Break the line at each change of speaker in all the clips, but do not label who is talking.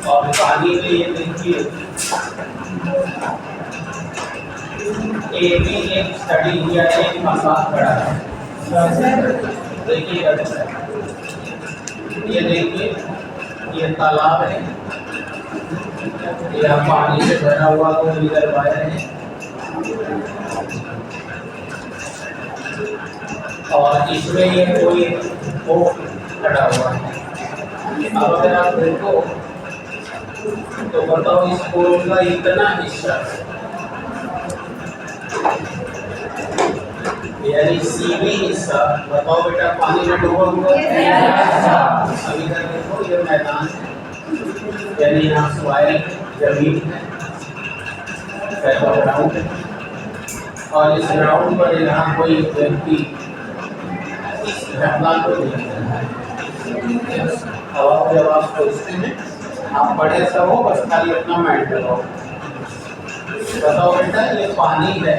और पानी में ये देखिए एक ही एक स्टडी किया एक मकान खड़ा है। देखिए ये देखिए ये तालाब है, यह पानी से भरा हुआ तो इधर वायर है और इसमें ये कोई वो खड़ा हुआ है। अब अगर आप देखो तो बताओ इस पोल का इतना हिस्सा यानी सीधी हिस्सा बताओ बेटा पानी में डूबा हुआ है। अब इधर देखो ये मैदान है यानी यहाँ सॉइल जमीन है ग्राउंड है और इस ग्राउंड पर यहाँ कोई व्यक्ति इस घटना को देख रहा है। अब जब आप सोचते हैं आप पढ़े सब हो बस खाली अपना माइंड लगाओ। बताओ बेटा ये पानी है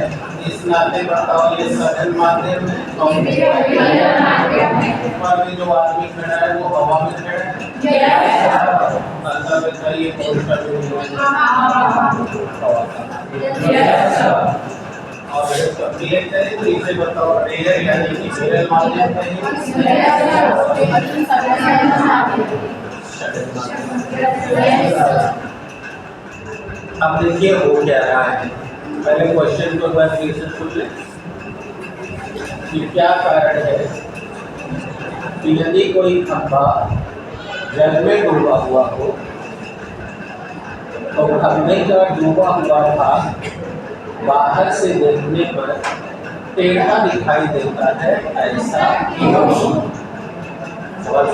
इस नाते बताओ ये सघन माध्यम है और ऊपर में जो आदमी खड़ा है वो हवा में खड़ा है। मतलब बेटा ये और क्लियर करें तो इसे बताओ एयर यानी कि सघन माध्यम अब देखिए हो क्या रहा है। पहले क्वेश्चन को बार फिर से सुन लें कि क्या कारण है कि यदि कोई खंभा जल में डूबा हुआ हो तो खंभे का डूबा हुआ भाग बाहर से देखने पर टेढ़ा दिखाई देता है ऐसा और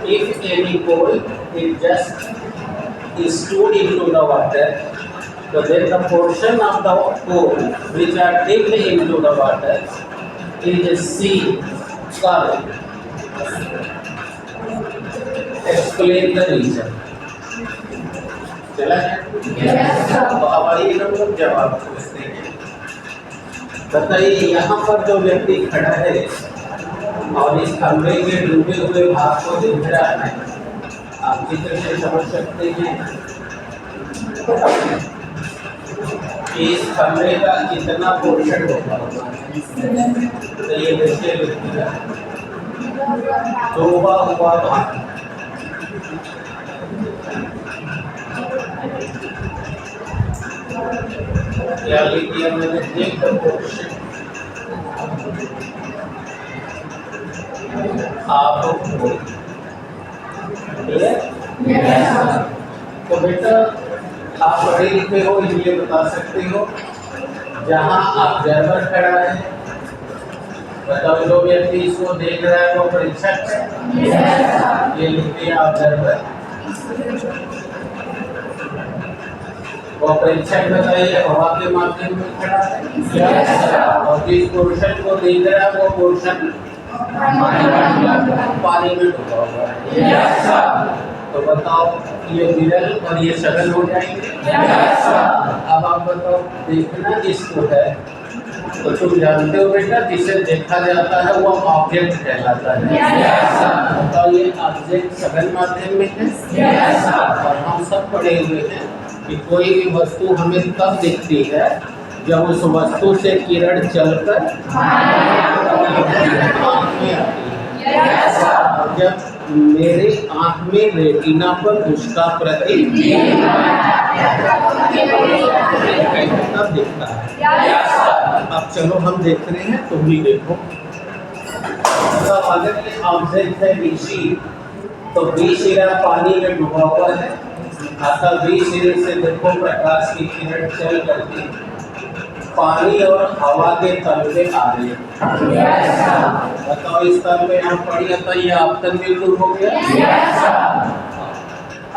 if any pole is just stood into the water, so then the portion of the pole which are dipped into the water is seen curved. Explain the reason. चला तो अब आइए हम लोग जवाब पूछते हैं। बताइए यहाँ पर जो व्यक्ति खड़ा है और इस खंभे के डूबे हुए भाग को देख रहा है आप चित्र से समझ सकते हैं कि इस खंभे का कितना पोर्शन होगा। तो ये देखिए व्यक्ति का डूबा हुआ भाग क्या लिखिए मैंने देख पोर्शन आप तो बेटा आप पढ़े लिखे हो इसलिए बता सकते हो। जहाँ ऑब्जर्वर खड़ा है मतलब जो व्यक्ति इसको देख रहा है वो परीक्षक है। ये लिखते हैं ऑब्जर्वर वो परीक्षक बताइए हवा के माध्यम में खड़ा है और जिस पोर्शन को देख रहा है वो पोर्शन पानी में डूबा हुआ है। तो बताओ ये विरल और ये सघन हो जाएंगे। अब आप बताओ देखना किसको है तो तुम जानते हो बेटा जिसे देखा जाता है वो ऑब्जेक्ट कहलाता है। बताओ ये ऑब्जेक्ट सघन माध्यम में है और हम सब पढ़े हुए हैं कि कोई भी वस्तु हमें तब दिखती है जब उस वस्तु से किरण चलकर आँख में आती है। जब मेरे आँख में रेटिना पर उसका प्रतिबिंब तब दिखता है। अब चलो हम देख रहे हैं तुम भी देखो। तो अगर ये ऑब्जेक्ट है बीसी तो बी सिरा पानी में डूबा हुआ है अतः बी सिरे से देखो प्रकाश की किरण चल करके पानी और हवा के तल पे आ रही है। बताओ इस तल पे हम पढ़िए तो ये आपतन बिंदु हो गया।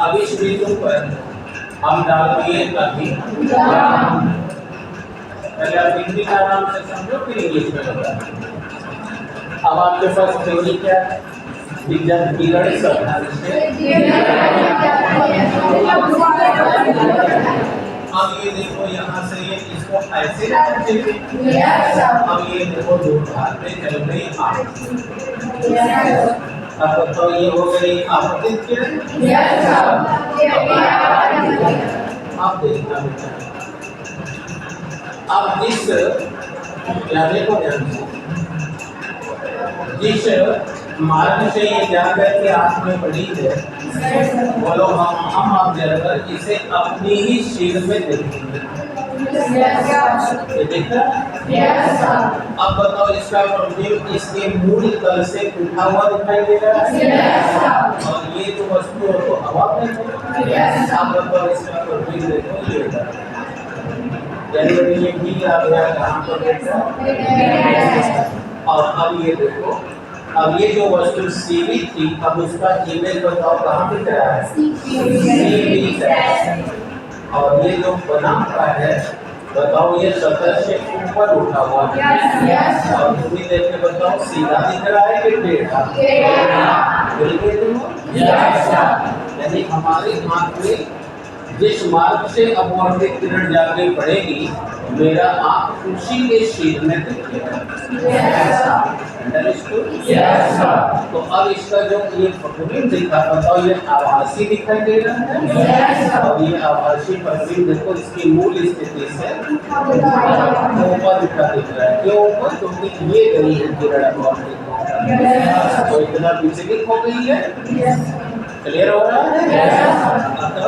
अब इस बिंदु पर हम डालेंगे कभी पहले आप हिंदी का नाम से समझो फिर इंग्लिश में बताओ। अब आपके पास थ्योरी क्या है जब किरण सतह से अब ये देखो यहाँ से ये इसको ऐसे अब ये देखो दो भाग में चल रही अब बताओ ये हो गई आपतित किरण। आप देखना बेटा, अब जिस यहाँ देखो ध्यान से, जिस मार्ग से ये जा करके आंख में पड़ी है, बोलो हम ऑब्जर्वर इसे अपनी ही शील में देखेंगे। ये देखा? अब बताओ इसका प्रतिबिंब इसके मूल तल से उठा हुआ दिखाई दे रहा है, और ये जो वस्तु है वो हवा में है। अब बताओ इसका प्रतिबिंब देखो, ये भी आ गया कहाँ पर देखा। और अब ये देखो, अब ये जो वस्तु सीवी थी, अब उसका इमेज बताओ कहाँ दिख रहा है, सीवी। और ये जो बना हुआ है बताओ, ये सतह से ऊपर उठा हुआ है, और तुम ही देख के बताओ सीधा दिख रहा है कि टेढ़ा। यानी हमारी आँख में जिस मार्ग से अपवर्तित किरण जाके पड़ेगी, मेरा आँख उसी के शील में दिखेगा। तो अब इसका जो ये प्रतिबिंब दिखा, बताओ ये आभासी दिखाई दे रहा है, और ये आभासी प्रतिबिंब देखो इसकी मूल स्थिति से ऊपर उठा दिख रहा है। क्यों ऊपर? क्योंकि ये गई है किरण अपवर्तित, तो इतना विचलित हो गई है। क्लियर हो रहा है? तो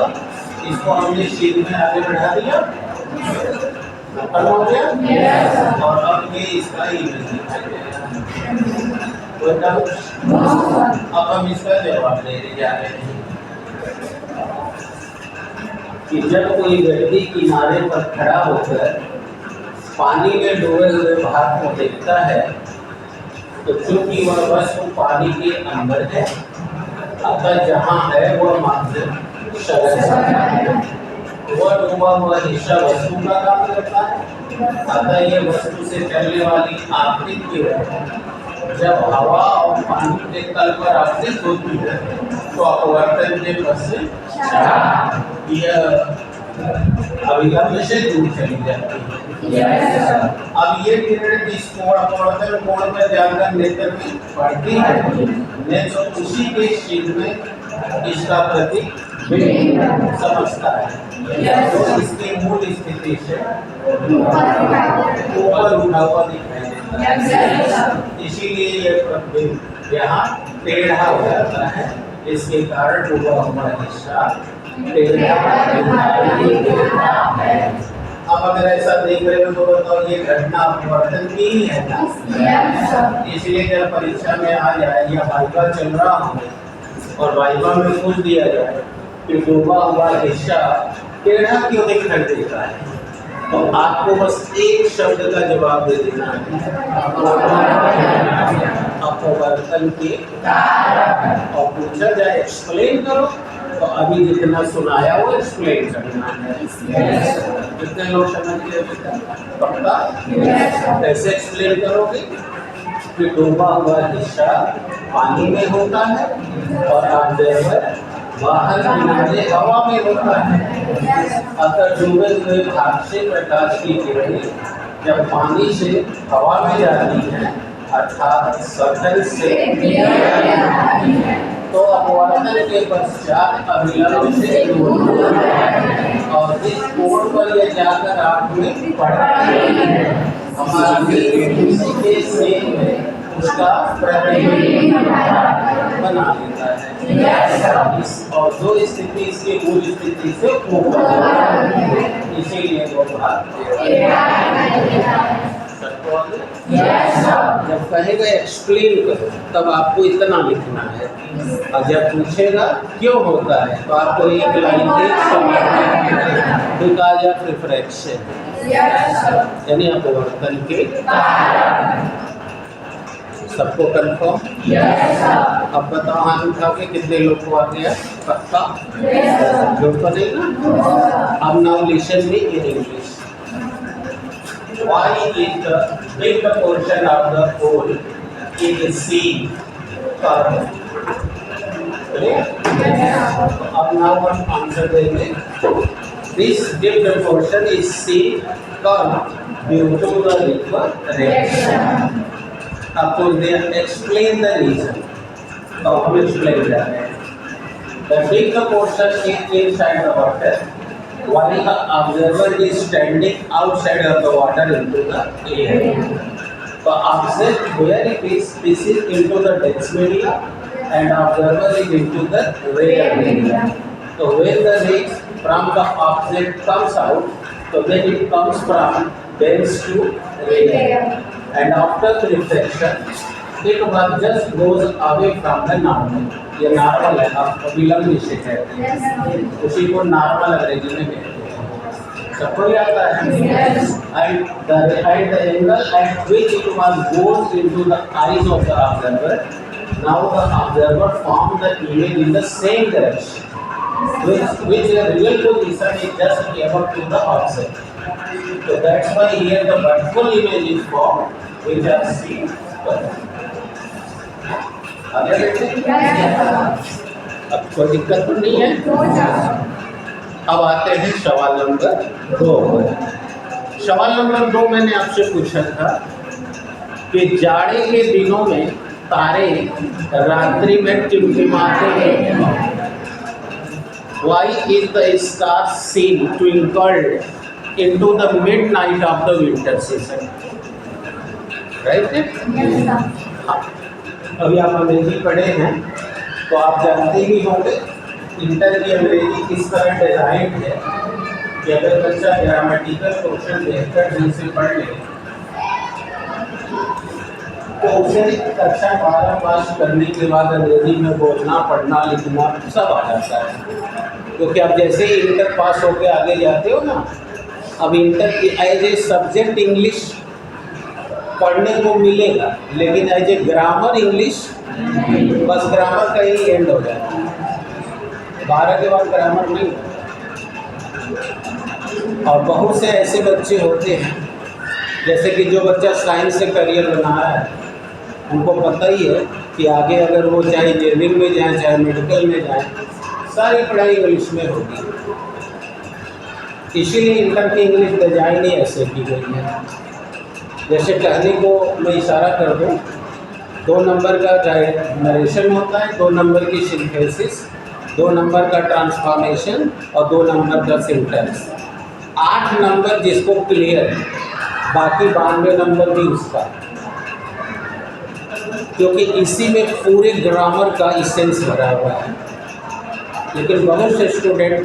इसको हमने शील में आगे बढ़ा दिया, खत्म हो गया। और अब ये इसका इमेज दिखाई दे रहा है। अब हम इसका जवाब देने जा रहे हैं कि जब कोई व्यक्ति किनारे पर खड़ा होकर पानी में डूबे हुए भाग को देखता है, तो चूंकि वह वस्तु पानी के अंदर है, अतः जहाँ है वह मात्र वह डूबा हुआ हिस्सा वस्तु का काम करता है। अतः ये वस्तु से चलने वाली आपतित किरण जब हवा और पानी के तल पर आपतित होती है, तो अपवर्तन के पद से यह अभिगम्य से दूर चली जाती है। अब ये किरण जिस कोण अपवर्तन कोण पर जाकर नेत्र में पड़ती है, नेत्र उसी के शील में इसका प्रतीक समझता है, तो इसकी मूल स्थिति से ऊपर उठा हुआ दिखाई देता है। इसीलिए यह प्रतिबिंब यहाँ टेढ़ा हो जाता है, इसके कारण डूबा हुआ हिस्सा टेढ़ा है। अब अगर ऐसा देख रहे हो तो बताओ ये घटना अपवर्तन की ही है ना। इसलिए जब परीक्षा में आ जाए या वाइवा चल रहा हो और वाइवा में पूछ दिया जाए कि डूबा हुआ हिस्सा टेढ़ा क्यों दिखाई देता है, तो आपको बस एक शब्द का जवाब दे देना है, अपवर्तन के कारण। और पूछा जाए एक्सप्लेन करो, तो अभी जितना सुनाया वो एक्सप्लेन करना है। कितने लोग समझ गए पक्का? कैसे एक्सप्लेन करोगे कि डूबा हुआ हिस्सा पानी में होता है और ऑब्जर्वर बाहर किनारे हवा में होता है। अतः डूबे हुए भाग से प्रकाश की किरणें जब पानी से हवा में जाती हैं, अर्थात सतह से तो अपवर्तन के पश्चात अभिलंब से और जिस कोण पर यह जाकर आँख में पड़ती है, हमारा उसी के सेम में उसका प्रतिबिंब बना देता है। और जो स्थिति इसकी मूल स्थिति से ऊपर, इसीलिए वो भाग जब कहेगा एक्सप्लेन करो, तब आपको इतना लिखना है, और जब पूछेगा क्यों होता है, तो आपको एक लाइन बिकॉज ऑफ रिफ्रैक्शन, यानी अपवर्तन के। सबको कंफर्म? अब बताओ हाथ उठा के कितने लोग को आ गया पक्का? लोग तो नहीं ना। अब now listen me in English. Why is the big portion of the whole in sea current? अब नाउ हम आंसर देंगे। This big portion is sea current due to the river reaction. Of course, they explain the reason. तो हम explain कर रहे हैं। The big portion is inside the water, while the observer is standing outside of the water into the air. So observe where it is. This is into the dense media, and observer is into the rare media. So when the rays from the object comes out, so then it comes from dense to rare, and after reflection, it was just goes away from the normal. ये normal है, आप विलंब निश्चय कहते हैं, उसी को normal अंग्रेजी में कहते हैं। सबको ही आता है। And the angle at which it was goes into the eyes of the observer, now the observer formed the image in the same direction, which the real position is just above to the object. So that's why here the vertical image is formed, which are seen. अब कोई दिक्कत तो नहीं है। अब आते हैं सवाल नंबर 2। सवाल नंबर 2 मैंने आपसे पूछा था कि जाड़े के दिनों में तारे रात्रि में टिमटिमाते हैं। Why is the star seen twinkled into the midnight of the winter season? Right? हाँ। अभी आप अंग्रेजी पढ़े हैं तो आप जानते ही होंगे इंटर की अंग्रेजी किस तरह डिजाइन है कि अगर बच्चा ग्रामेटिकल क्वेश्चन बेहतर ढंग से पढ़ ले तो उसे कक्षा 12 पास करने के बाद अंग्रेजी में बोलना, पढ़ना, लिखना सब आ जाता है। क्योंकि आप जैसे ही इंटर पास होकर आगे जाते हो ना, अब इंटर की एज ए सब्जेक्ट इंग्लिश पढ़ने को मिलेगा, लेकिन एज ए ग्रामर इंग्लिश बस ग्रामर का ही एंड हो जाता है। 12 के बाद ग्रामर नहीं। और बहुत से ऐसे बच्चे होते हैं जैसे कि जो बच्चा साइंस से करियर बना रहा है, उनको पता ही है कि आगे अगर वो चाहे इंजीनियरिंग में जाए चाहे मेडिकल में जाए, सारी पढ़ाई इंग्लिश में होगी। इसीलिए इंटर की इंग्लिश डिजाइन ही ऐसे की गई है। जैसे कहने को मैं इशारा कर दूँ, 2 नंबर का नरेशन होता है, 2 नंबर की सिंथेसिस, 2 नंबर का ट्रांसफॉर्मेशन और 2 नंबर का सिंटेंस। 8 नंबर जिसको क्लियर, बाकी 92 नंबर भी उसका, क्योंकि इसी में पूरे ग्रामर का इसेंस भरा हुआ है। लेकिन बहुत से स्टूडेंट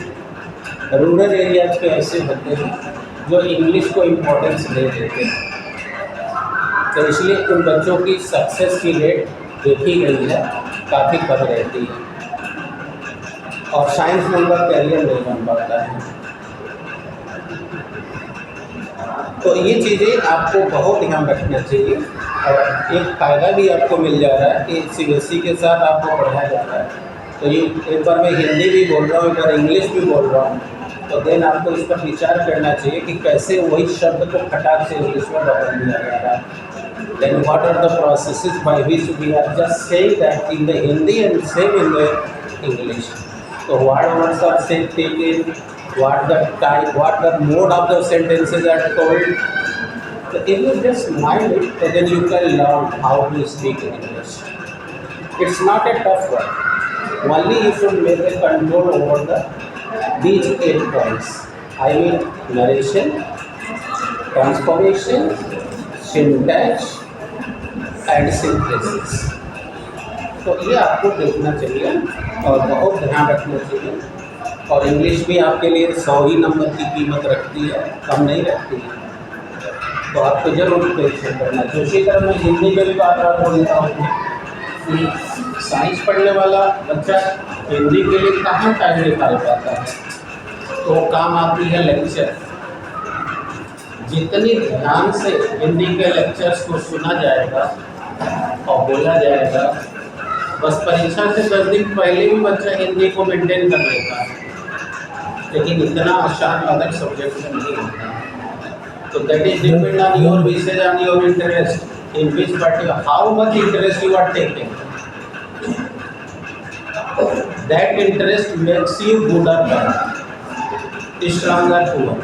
रूरल एरियाज के ऐसे होते हैं जो इंग्लिश को इम्पोर्टेंस दे देते हैं, तो इसलिए उन बच्चों की सक्सेस की रेट देखी गई है काफ़ी कम रहती है और साइंस नंबर कैरियर नहीं बन पाता है। तो ये चीज़ें आपको बहुत ध्यान रखना चाहिए। और एक फ़ायदा भी आपको मिल जा रहा है कि CBSE के साथ आपको पढ़ाया जा रहा है। तो ये एक बार मैं हिंदी भी बोल रहा हूँ, एक बार इंग्लिश भी बोल रहा हूँ, तो देन आपको इस पर विचार करना चाहिए कि कैसे वही शब्द को फटाक से इंग्लिश में बदल दिया जा रहा है। Then what are the processes by which we are just saying that in the Hindi and same in the English? So what words are said taken, what the type, what the mode of the sentences are told. So if you just mind it, then you can learn how to speak English. It's not a tough one. Only you should make a control over these 8 points. I mean narration, transformation, syntax and synthesis. तो ये आपको देखना चाहिए और बहुत ध्यान रखना चाहिए। और इंग्लिश भी आपके लिए 100 ही नंबर की कीमत रखती है, कम नहीं रखती है। तो आपको जरूर परीक्षण करना चाहिए। उसी तरह मैं हिंदी में भी बार बार बोलता हूँ कि साइंस पढ़ने वाला बच्चा हिंदी के लिए कहाँ टाइम निकाल पाता है, तो काम आती है लेक्चर। जितनी ध्यान से हिंदी के लेक्चर्स को सुना जाएगा और बोला जाएगा, बस परीक्षा से 10 दिन पहले भी बच्चा हिंदी को मेंटेन कर लेता है, लेकिन इतना आसान अदर सब्जेक्ट में नहीं होता। तो that is depend on your wishes, on your interest, in which particular how much interest you are taking. That interest makes you good और बैड, स्ट्रॉन्गर पुअर।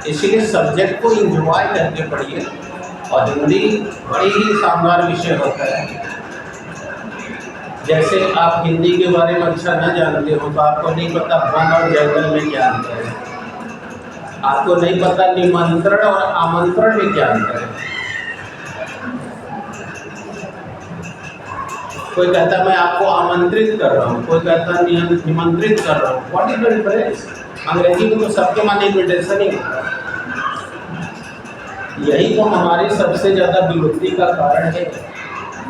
इसीलिए सब्जेक्ट को इंजॉय करके पढ़िए। और हिंदी बड़ी ही शानदार विषय होता है। जैसे आप हिंदी के बारे में अच्छा न जानते हो तो आपको नहीं पता वन और जंगल में क्या अंतर है, आपको नहीं पता निमंत्रण और आमंत्रण में क्या अंतर है। कोई कहता मैं आपको आमंत्रित कर रहा हूँ, कोई कहता निमंत्रित कर रहा हूँ। What is the difference? अंग्रेजी में तो सबके माने इन्विटेशन ही होता है। यही तो हमारे सबसे ज़्यादा विलुप्ति का कारण है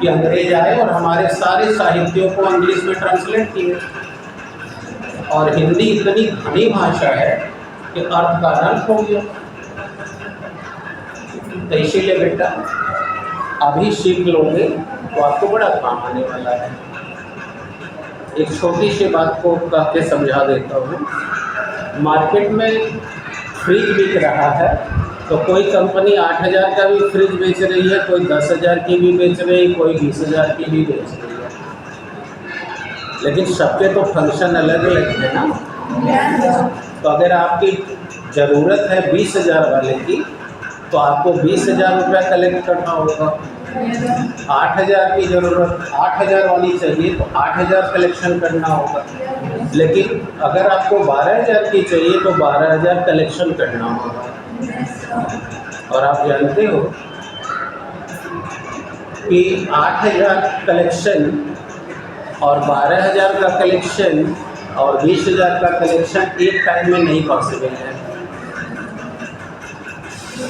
कि अंग्रेज आए और हमारे सारे साहित्यों को इंग्लिश में ट्रांसलेट किए। और हिंदी इतनी घनी भाषा है कि अर्थ का अनर्थ हो गया। तो इसीलिए बेटा अभी सीख लोगे तो आपको बड़ा काम आने वाला है। एक छोटी सी बात को कह के समझा देता हूँ। मार्केट में फ्रिज बिक रहा है तो कोई कंपनी 8,000 का भी फ्रिज बेच रही है, कोई 10,000 की भी बेच रही है, कोई 20,000 की भी बेच रही है, लेकिन सबके तो फंक्शन अलग अलग है ना। तो अगर आपकी ज़रूरत है 20,000 वाले की तो आपको 20,000 रुपया कलेक्ट करना होगा। 8,000 की ज़रूरत 8,000 वाली चाहिए तो 8,000 कलेक्शन करना होगा। लेकिन अगर आपको 12,000 की चाहिए तो 12,000 कलेक्शन करना होगा। और आप जानते हो कि 8,000 कलेक्शन और 12,000 का कलेक्शन और 20,000 का कलेक्शन एक टाइम में नहीं पॉसिबल है।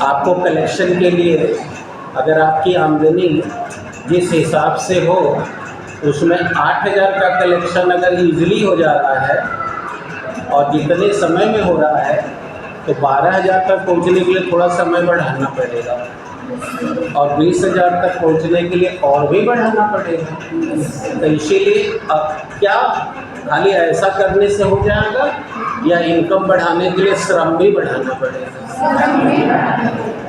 आपको कलेक्शन के लिए अगर आपकी आमदनी जिस हिसाब से हो उसमें 8,000 का कलेक्शन अगर ईजिली हो जा रहा है और जितने समय में हो रहा है तो 12,000 तक पहुंचने के लिए थोड़ा समय बढ़ाना पड़ेगा और 20,000 तक पहुंचने के लिए और भी बढ़ाना पड़ेगा। तो इसीलिए अब क्या खाली ऐसा करने से हो जाएगा या इनकम बढ़ाने के लिए श्रम भी बढ़ाना पड़ेगा?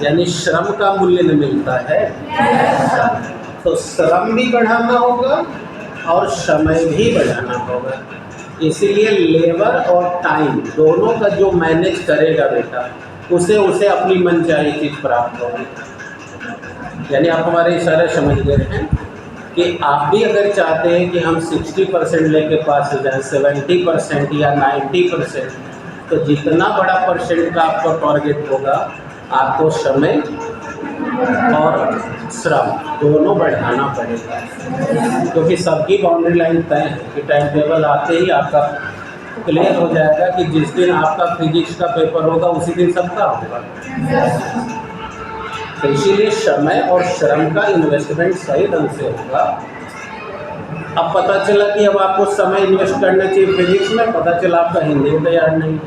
यानी श्रम का मूल्य न मिलता है तो श्रम भी बढ़ाना होगा और समय भी बढ़ाना होगा। इसीलिए लेबर और टाइम दोनों का जो मैनेज करेगा बेटा उसे अपनी मनचाही चीज़ प्राप्त होगी। यानी आप हमारे इशारे समझ गए हैं कि आप भी अगर चाहते हैं कि हम 60% लेके पास हो जाए, 70% या 90%, तो जितना बड़ा परसेंट का आपका टारगेट होगा आपको समय और श्रम दोनों बढ़ाना पड़ेगा। क्योंकि सबकी बाउंड्री लाइन तय है कि टाइम टेबल आते ही आपका क्लियर हो जाएगा कि जिस दिन आपका फिजिक्स का पेपर होगा उसी दिन सबका होगा। तो इसीलिए समय और श्रम का इन्वेस्टमेंट सही ढंग से होगा। अब पता चला कि अब आपको समय इन्वेस्ट करना चाहिए फिजिक्स में, पता चला आपका हिंदी में तैयार नहीं।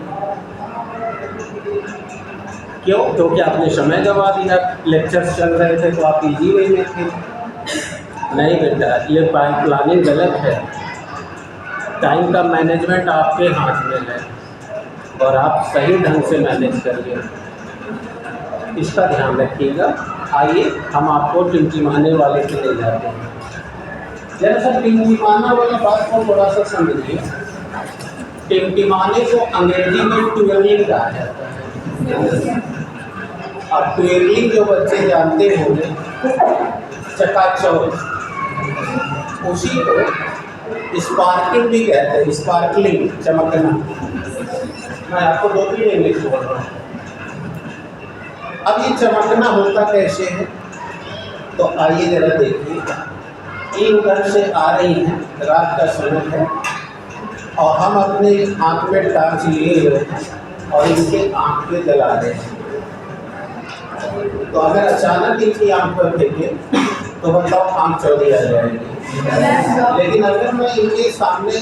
क्यों? क्योंकि आपने समय गंवा दिया। लेक्चर्स चल रहे थे तो आप इजी वे में थे। नहीं बेटा, ये प्लानिंग गलत है। टाइम का मैनेजमेंट आपके हाथ में है और आप सही ढंग से मैनेज करिए, इसका ध्यान रखिएगा। आइए हम आपको टिमटिमाने वाले से ले जाते हैं। जरा सा टिमटिमाना वाला बात को थोड़ा सा समझिए। टिमटिमाने को अंग्रेजी में ट्विलिंग कहा जाता है। अब ट्विलिंग जो बच्चे जानते होंगे, चकाचौंध, उसी को स्पार्किंग भी कहते हैं। स्पार्कलिंग, चमकना। मैं आपको 2-3 इंग्लिश बोल रहा हूँ। अब ये चमकना होता कैसे है तो आइए जरा देखिए। ये उधर से आ रही है, रात का समय है और हम अपने आँख में टॉर्च लिए हुए हैं और इनके आँख पे जला रहे हैं। तो अगर अचानक इनकी आँख पर फेंके तो बताओ आँख चौड़ी आ जाएगी। लेकिन अगर मैं इनके सामने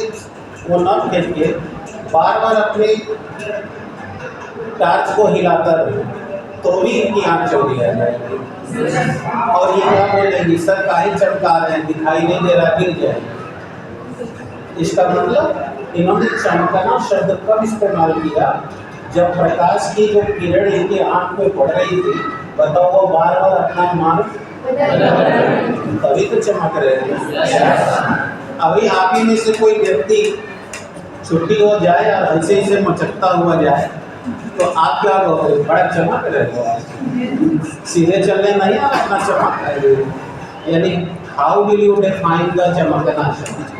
वो न फेंक के बार बार अपने टॉर्च को हिलाता रहूँ तो भी इनकी आँख चौड़ी आ जाएगी। और ये क्या बोल रहे सर काहे चमका रहे हैं, दिखाई नहीं दे रहा, गिर जाएगा। इसका मतलब इन्होंने चमकना शब्द कब इस्तेमाल किया? जब प्रकाश की जो किरण इनकी आँख में पड़ रही थी, बताओ वो बार बार अपना मान तभी तो चमक रहे थे। अभी आप ही में से कोई व्यक्ति छुट्टी हो जाए और ऐसे ही से मचकता हुआ जाए तो आप क्या कहोगे? बड़ा चमक रहे हो, सीधे चलने नहीं आप अपना चमक। यानी how will you define the चमकना शब्द?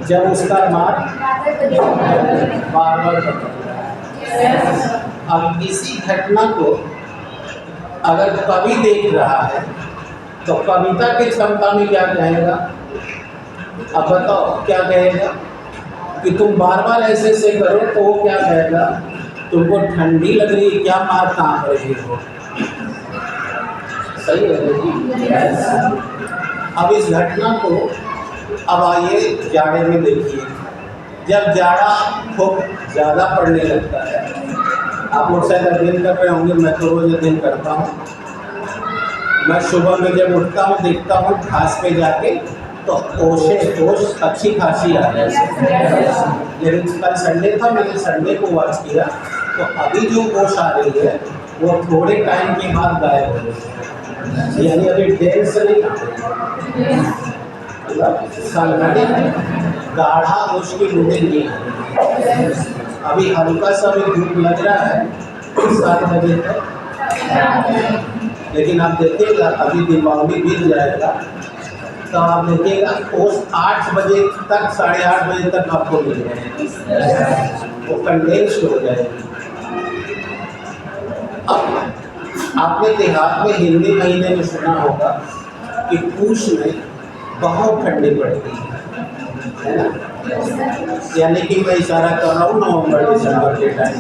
जब उसका मार्ग बार बार अब इसी घटना को अगर कवि देख रहा है तो कविता की क्षमता में क्या कहेगा? अब बताओ क्या कहेगा कि तुम बार बार ऐसे ऐसे करो, तो वो क्या कहेगा? तुमको ठंडी लग रही है क्या, मार कांप रही हो? सही है जी। अब इस घटना को अब आइए जाड़े में देखिए। जब जाड़ा खूब ज़्यादा पड़ने लगता है, आप लोग शायद अध्ययन कर रहे होंगे, मैं तो रोज अध्ययन करता हूँ। मैं सुबह में जब उठता हूँ देखता हूँ घास पे जाके तो ओश अच्छी खासी आ रही है। लेकिन कल संडे था, मैंने संडे को वॉच किया तो अभी जो ओश आ रही है वो थोड़े टाइम के बाद गायब हो रही है, यानी अभी देर से नहीं आ रही है। गाढ़ा उसकी बूंदे नहीं आ रही। अभी हल्का सा भी धूप लग रहा है 7 बजे तक, लेकिन आप देखिएगा अभी दीपावली बीत जाएगा तो आप देखिएगा उस 8 बजे तक 8:30 बजे तक आपको मिल जाएगा, वो कंडेंस्ड हो जाएगी। अब आपने देहात में हिंदी महीने में सुना होगा कि पूष में बहुत ठंडी पड़ती है ना, यानी कि मैं इशारा कर रहा हूँ नवंबर दिसंबर के टाइम।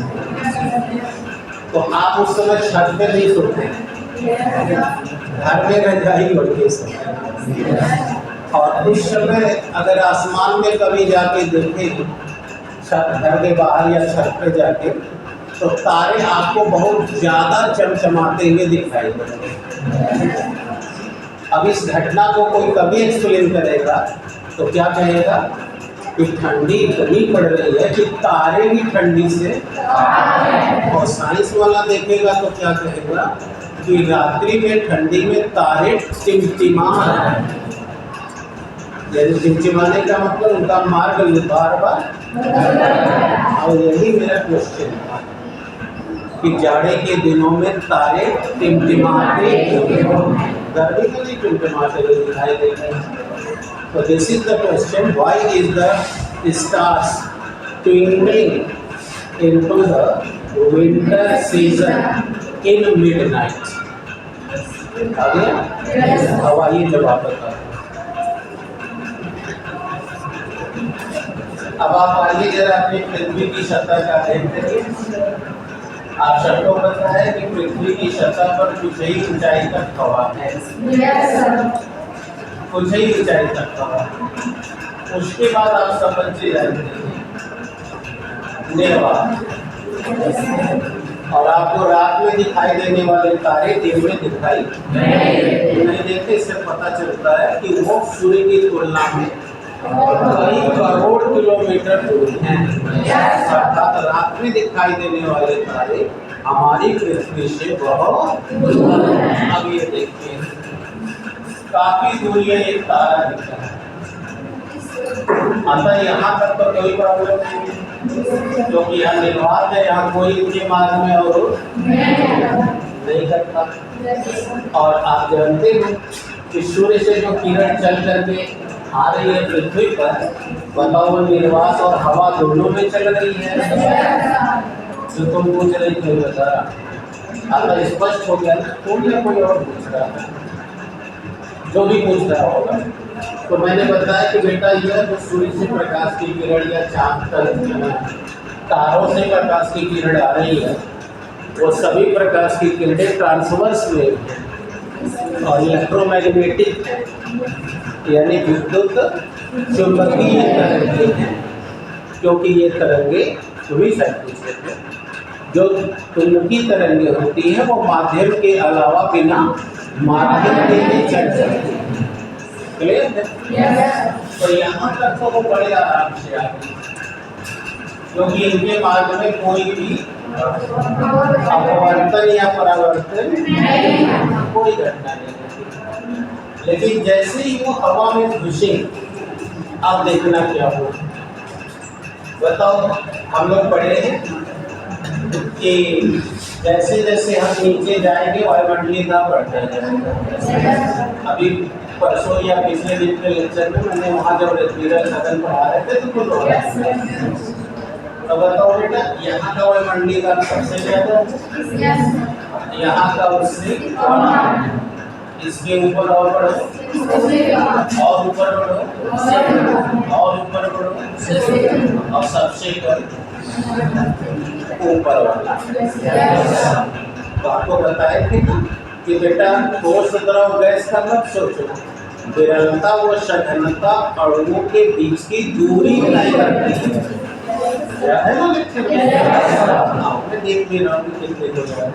तो आप उस समय छत पे नहीं सोते, घर में रजाई ओढ़ के सोते। और उस समय अगर आसमान में कभी जाके देखें, छत घर के बाहर या छत पे जाके, तो तारे आपको बहुत ज़्यादा चमचमाते हुए दिखाई देंगे। अब इस घटना को कोई कभी एक्सप्लेन करेगा तो क्या कहेगा कि ठंडी इतनी पड़ रही है कि तारे भी ठंडी से, और साइंस वाला देखेगा तो क्या कहेगा कि रात्रि में ठंडी में तारे टिमटिमा रहे हैं। यानी टिमटिमाने का मतलब उनका मार्ग बार बार। और यही मेरा क्वेश्चन था कि जाड़े के दिनों में तारे टिमटिमाते, गर्मी में भी टिमटिमाते हुए दिखाई देते हैं। तो this is the question, why is the stars twinkling into the winter season in midnight? आ गया? अब आइए जवाब बताओ। अब आप आइए जरा अपनी पृथ्वी की सतह का देखते हैं। आप सबको पता है कि पृथ्वी की सतह पर कुछ ही ऊंचाई तक हवा है, कुछ ही ऊंचाई तक हवा। उसके बाद आप सब बच्चे जानते हैं नेवा, और आपको रात में दिखाई देने वाले तारे दिन में दिखाई नहीं देते। इससे पता चलता है कि वो सूर्य की तुलना में कई करोड़ किलोमीटर दूर हैं। अर्थात रात में दिखाई देने वाले तारे हमारी पृथ्वी से बहुत दूर हैं। अब ये देखिए काफी दूरी है, एक तारा दिख रहा है। अतः यहाँ तक तो कोई प्रॉब्लम नहीं है, क्योंकि यहाँ निर्वात है, यहाँ कोई इनके मार्ग में और नहीं करता। और आप जानते हो कि सूर्य से जो किरण चल करके आ रही है पृथ्वी पर, बताओ निर्वात और हवा दोनों में चल रही है। जो तुम पूछ रही थे बता, अगर स्पष्ट हो गया कोई और पूछ रहा है, जो भी पूछ रहा होगा। तो मैंने बताया कि बेटा यह जो सूर्य से प्रकाश की किरण या चांद तक तारों से प्रकाश की किरण आ रही है, वो सभी प्रकाश की किरणें ट्रांसवर्स वेव है और इलेक्ट्रोमैग्नेटिक है, यानी विद्युत चुंबकीय तरंगे हैं। क्योंकि ये तरंगे भी सर्किट है, जो चुंबकीय तरंगे होती है वो माध्यम के अलावा बिना माध्यम के भी चल सकती है। क्लियर है? तो यहाँ तक तो वो बड़े आराम से आते हैं, क्योंकि इनके मार्ग में कोई भी अपवर्तन या परावर्तन कोई घटना नहीं होती। लेकिन जैसे ही वो हवा में घुसे, अब देखना क्या हो। बताओ, हम लोग पढ़े हैं कि जैसे जैसे हम नीचे जाएंगे वायुमंडलीय दाब बढ़ता जाएगा। अभी परसों या पिछले दिन के लेक्चर में मैंने वहाँ जब रेस्पिरेटरी सघन पढ़ा रहे थे तो कुछ हो रहा है। तो बताओ बेटा, यहाँ का वायुमंडलीय दाब सबसे ज्यादा, यहाँ का उससे, इसके ऊपर और बढ़ो, और ऊपर बढ़ो, और ऊपर बढ़ो, और सबसे ऊपर वाला। तो आपको बताए थे ना कि बेटा ठोस द्रव गैस का मत सोचो, विरलता व सघनता अणुओं के बीच की दूरी तय करती है। क्या है ना आपने देख भी रहा हूँ कितने हो रहा है।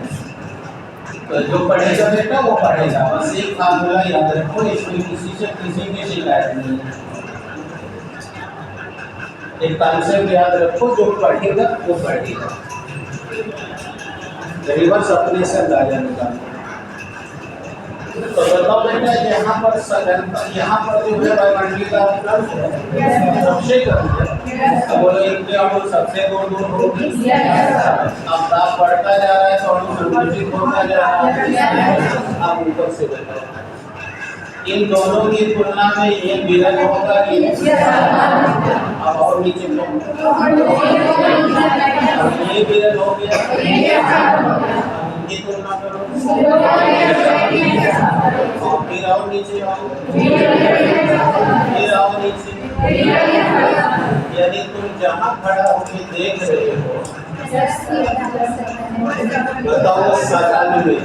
तो जो पढ़ेगा बेटा वो पढ़ेगा, बस एक फार्मूला याद रखो, इसमें किसी से किसी की शिकायत नहीं है। एक कॉन्सेप्ट याद रखो, जो पढ़ेगा वो पढ़ेगा, रिवर्स अपने से अंदाजा निकालो। तो बताओ बेटा, यहाँ पर सघनता, यहाँ पर जो है वायुमंडलीय दाब सबसे कम है। अब बोलो एक अणु सबसे दूर होगी, अब दाब बढ़ता जा रहा है तो अणु संकुचित होता जा रहा है। अब ऊपर से बताओ, इन दोनों की तुलना में ये विरल होगा ये, अब और नीचे ये विरल हो गया, इनकी तुलना करो, और फिर आओ नीचे आओ, फिर आओ नीचे। यदि तुम जहाँ खड़ा होकर देख रहे हो, बताओ सघन में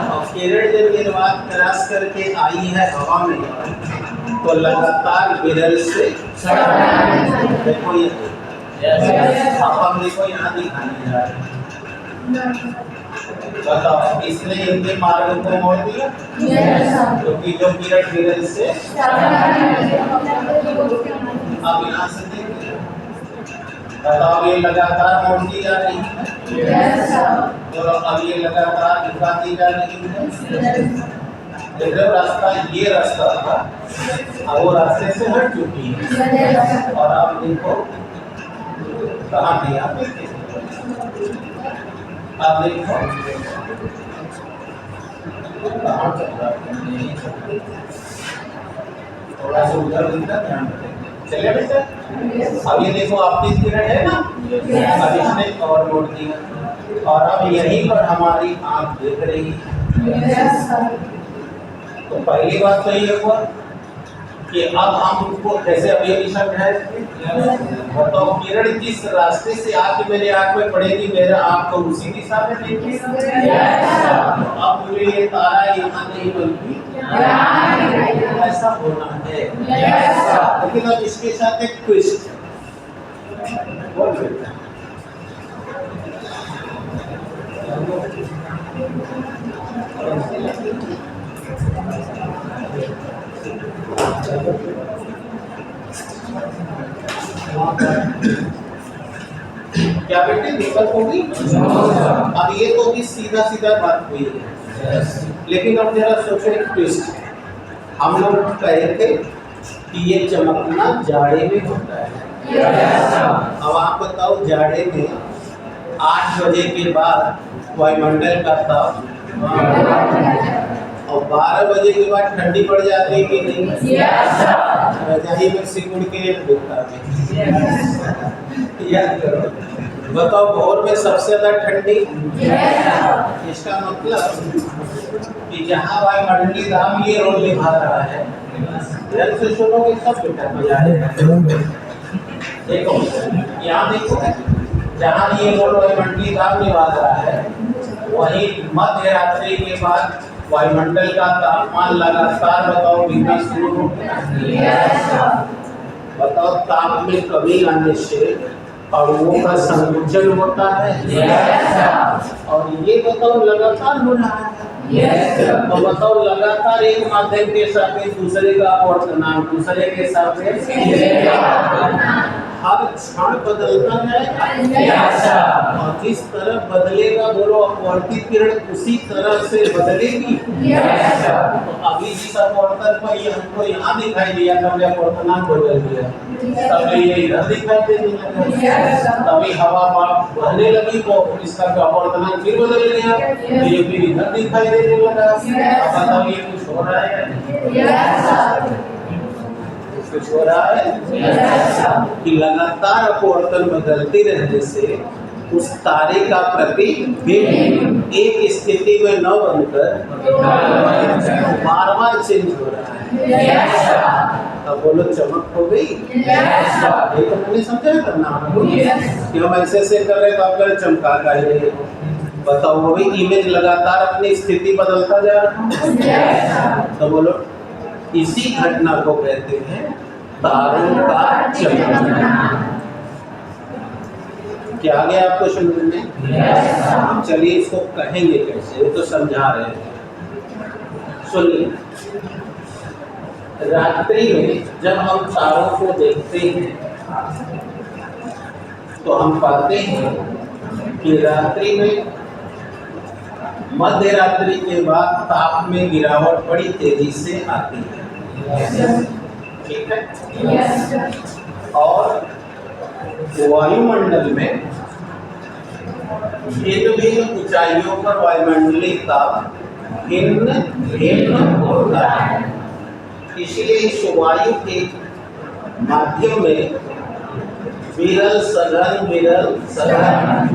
और किरण जब ये बात क्रॉस करके आई है हवा में, तो लगातार विरल से देखो ये, हम देखो यहाँ दिखाने जा रहे हैं। बताओ इसने इनके मार्ग को मोड़ दिया, क्योंकि जो किरण विरल से, अब यहाँ से देखिए, बताओ ये लगातार मोड़ती जा रही है, और अब ये लगातार दिखाती जा रही है। देखो रास्ता, ये रास्ता था, अब वो रास्ते से हट चुकी है, और आप देखो कहाँ नहीं आते, आप देखो कहाँ चल रहा है, थोड़ा सा उधर दिखता ध्यान रखें। चलिए बेटा, अब ये देखो आपकी किरण है ना, अब इसने और मोड़ दिया, और अब यहीं पर हमारी आँख देख रही है। तो पहली बात तो ये हुआ कि अब हम उसको जैसे अभी अभी समझाए, बताओ किरण जिस रास्ते से आके मेरे आँख में पड़ेगी, मेरा आँख तो उसी दिशा में देखेगी। अब मुझे ये तारा यहाँ नहीं बल्कि ऐसा होना है, लेकिन अब इसके साथ एक ट्विस्ट बोल सकते हैं। क्या बेटे दिक्कत होगी? अब ये तो भी सीधा सीधा बात हुई है, लेकिन अब जरा सोचो एक ट्विस्ट। हम लोग कहे थे कि ये चमकना जाड़े में होता है। अब आप बताओ, जाड़े में 8 बजे के बाद वायुमंडल का ताप, और 12 बजे के बाद ठंडी पड़ जाती है कि नहीं? रजाई में सिकुड़ के बिकता है। याद करो, बताओ भोर में सबसे ज्यादा ठंडी, इसका मतलब कि जहाँ वायुमंडलीय दाब ये रोल निभा रहा है, ध्यान से सुनोगे सब बेटा मजा आएगा। देखो यहाँ देखो, जहाँ ये रोल वायुमंडलीय दाब निभा रहा है, वहीं मध्य रात्रि के बाद वायुमंडल का तापमान लगातार बताओ गिरना शुरू हो गया। बताओ ताप में कमी आने से अणुओं का संकुचन होता है, और ये बताओ लगातार हो रहा है। तो बताओ लगातार एक माध्यम के सापेक्ष दूसरे का अपवर्तनांक, दूसरे के सापेक्ष हर क्षण बदलता जाएगा और जिस तरह बदलेगा बोलो अपवर्तित किरण उसी तरह से बदलेगी। तो अभी जिस अपवर्तन पर ये हमको यहाँ दिखाई दिया तब अपवर्तनांक बदल गया, तब ये इधर दिखाई देने लगा, तभी हवा बहने लगी तो इसका अपवर्तनांक फिर बदल गया, ये फिर इधर दिखाई देने लगा। अब बताओ ये कुछ हो रहा है? कुछ हो रहा है कि लगातार अपवर्तन बदलते रहने से उस तारे का प्रतिबिंब एक स्थिति में न बनकर बार बार चेंज हो रहा है। अब बोलो चमक हो गई? ये तो मैंने समझा करना कि हम ऐसे कर रहे तो आप चमका कर रहे हो। बताओ भाई इमेज लगातार अपनी स्थिति बदलता जा रहा है। तो बोलो इसी घटना को कहते हैं तारों का चमकना। क्या आ गया आपको समझ में? चलिए इसको कहेंगे कैसे, वो तो समझा रहे हैं। सुनिए, रात्रि में जब हम तारों को देखते हैं तो हम पाते हैं कि रात्रि में मध्य रात्रि के बाद ताप में गिरावट बड़ी तेजी से आती है, ठीक है? और वायुमंडल में भिन्न भिन्न ऊंचाइयों पर वायुमंडलीय ताप भिन्न भिन्न होता है। इसलिए इस वायु के माध्यम में विरल सघन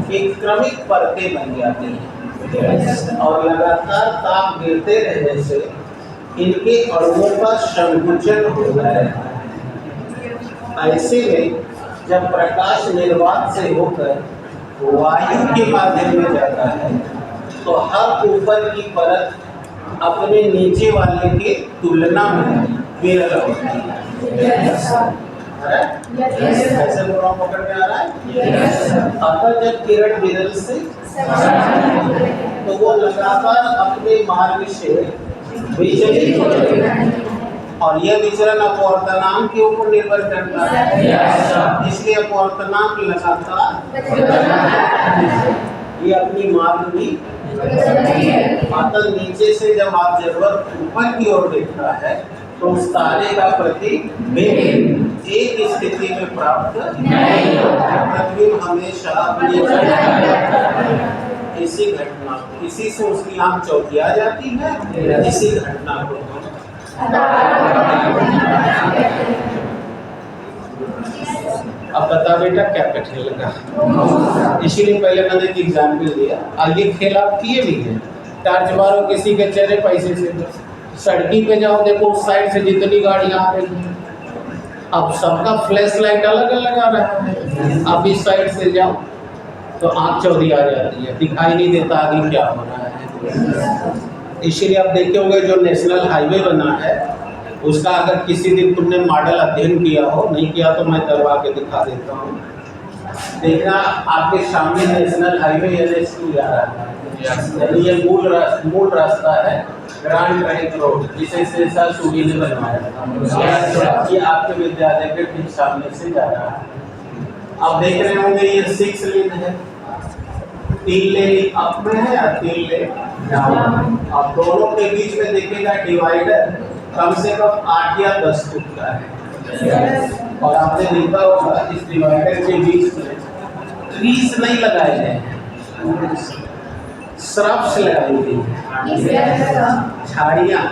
की क्रमिक परतें बन जाती हैं और लगातार ताप गिरते रहने से इनके अणुओं का संकुचन होता है। ऐसे में जब प्रकाश निर्वात से होकर वायु के माध्यम में जाता है तो हर ऊपर की परत अपने नीचे वाले के तुलना में विरल होती है। ऐसे पकड़ में आ रहा है? अतः जब किरण विरल से तो वो लगातार अपने मार्ग से विचलित हो जाएगा और यह विचलन अपवर्तनांक के ऊपर निर्भर करता है। इसलिए अपवर्तनांक लगातार ये अपनी मार्ग भी अतः नीचे से जब आप जरूरत ऊपर की ओर देखता है तो उस तारे का प्रतिबिंब एक स्थिति में प्राप्त नहीं होता। प्रतिबिंब हमेशा अपनी इसी घटना इसी से उसकी आंख चौंकिया जाती है। इसी घटना को अब बता बेटा क्या कठिन लगा? इसीलिए पहले मैंने एक एग्जाम्पल दिया। आगे खेल आप किए भी हैं, टॉर्च मारो किसी के चेहरे पैसे से, सड़की पे जाओ देखो उस साइड से जितनी गाड़ियां आ रही हैं, अब सबका फ्लैश लाइट अलग अलग आ रहा है। अब इस साइड से जाओ तो आँख चौधी आ जाती है, दिखाई नहीं देता आगे क्या हो रहा है। इसीलिए आप देखे होंगे जो नेशनल हाईवे बना है उसका अगर किसी दिन तुमने मॉडल अध्ययन किया हो, नहीं किया तो मैं करवा के दिखा देता हूँ। देखना आपके सामने नेशनल हाईवे NH2 जा रहा है, यानी ये मूल रास्ता है ग्रांड ट्रंक रोड जिसे शेषा सूरी ने बनवाया था। ये आपके विद्यालय के ठीक सामने से जा रहा है। अब देख रहे होंगे ये 6 लेन है, 3 लेन अप में है और 3 लेन डाउन। अब दोनों के बीच में देखेगा डिवाइडर कम से कम 8 या 10 फुट का है। और आपने देखा होगा इस डिवाइडर के बीच में ट्रीज नहीं लगाए गए हैं, श्रब्स लगाई गई हैं, झाड़ियाँ,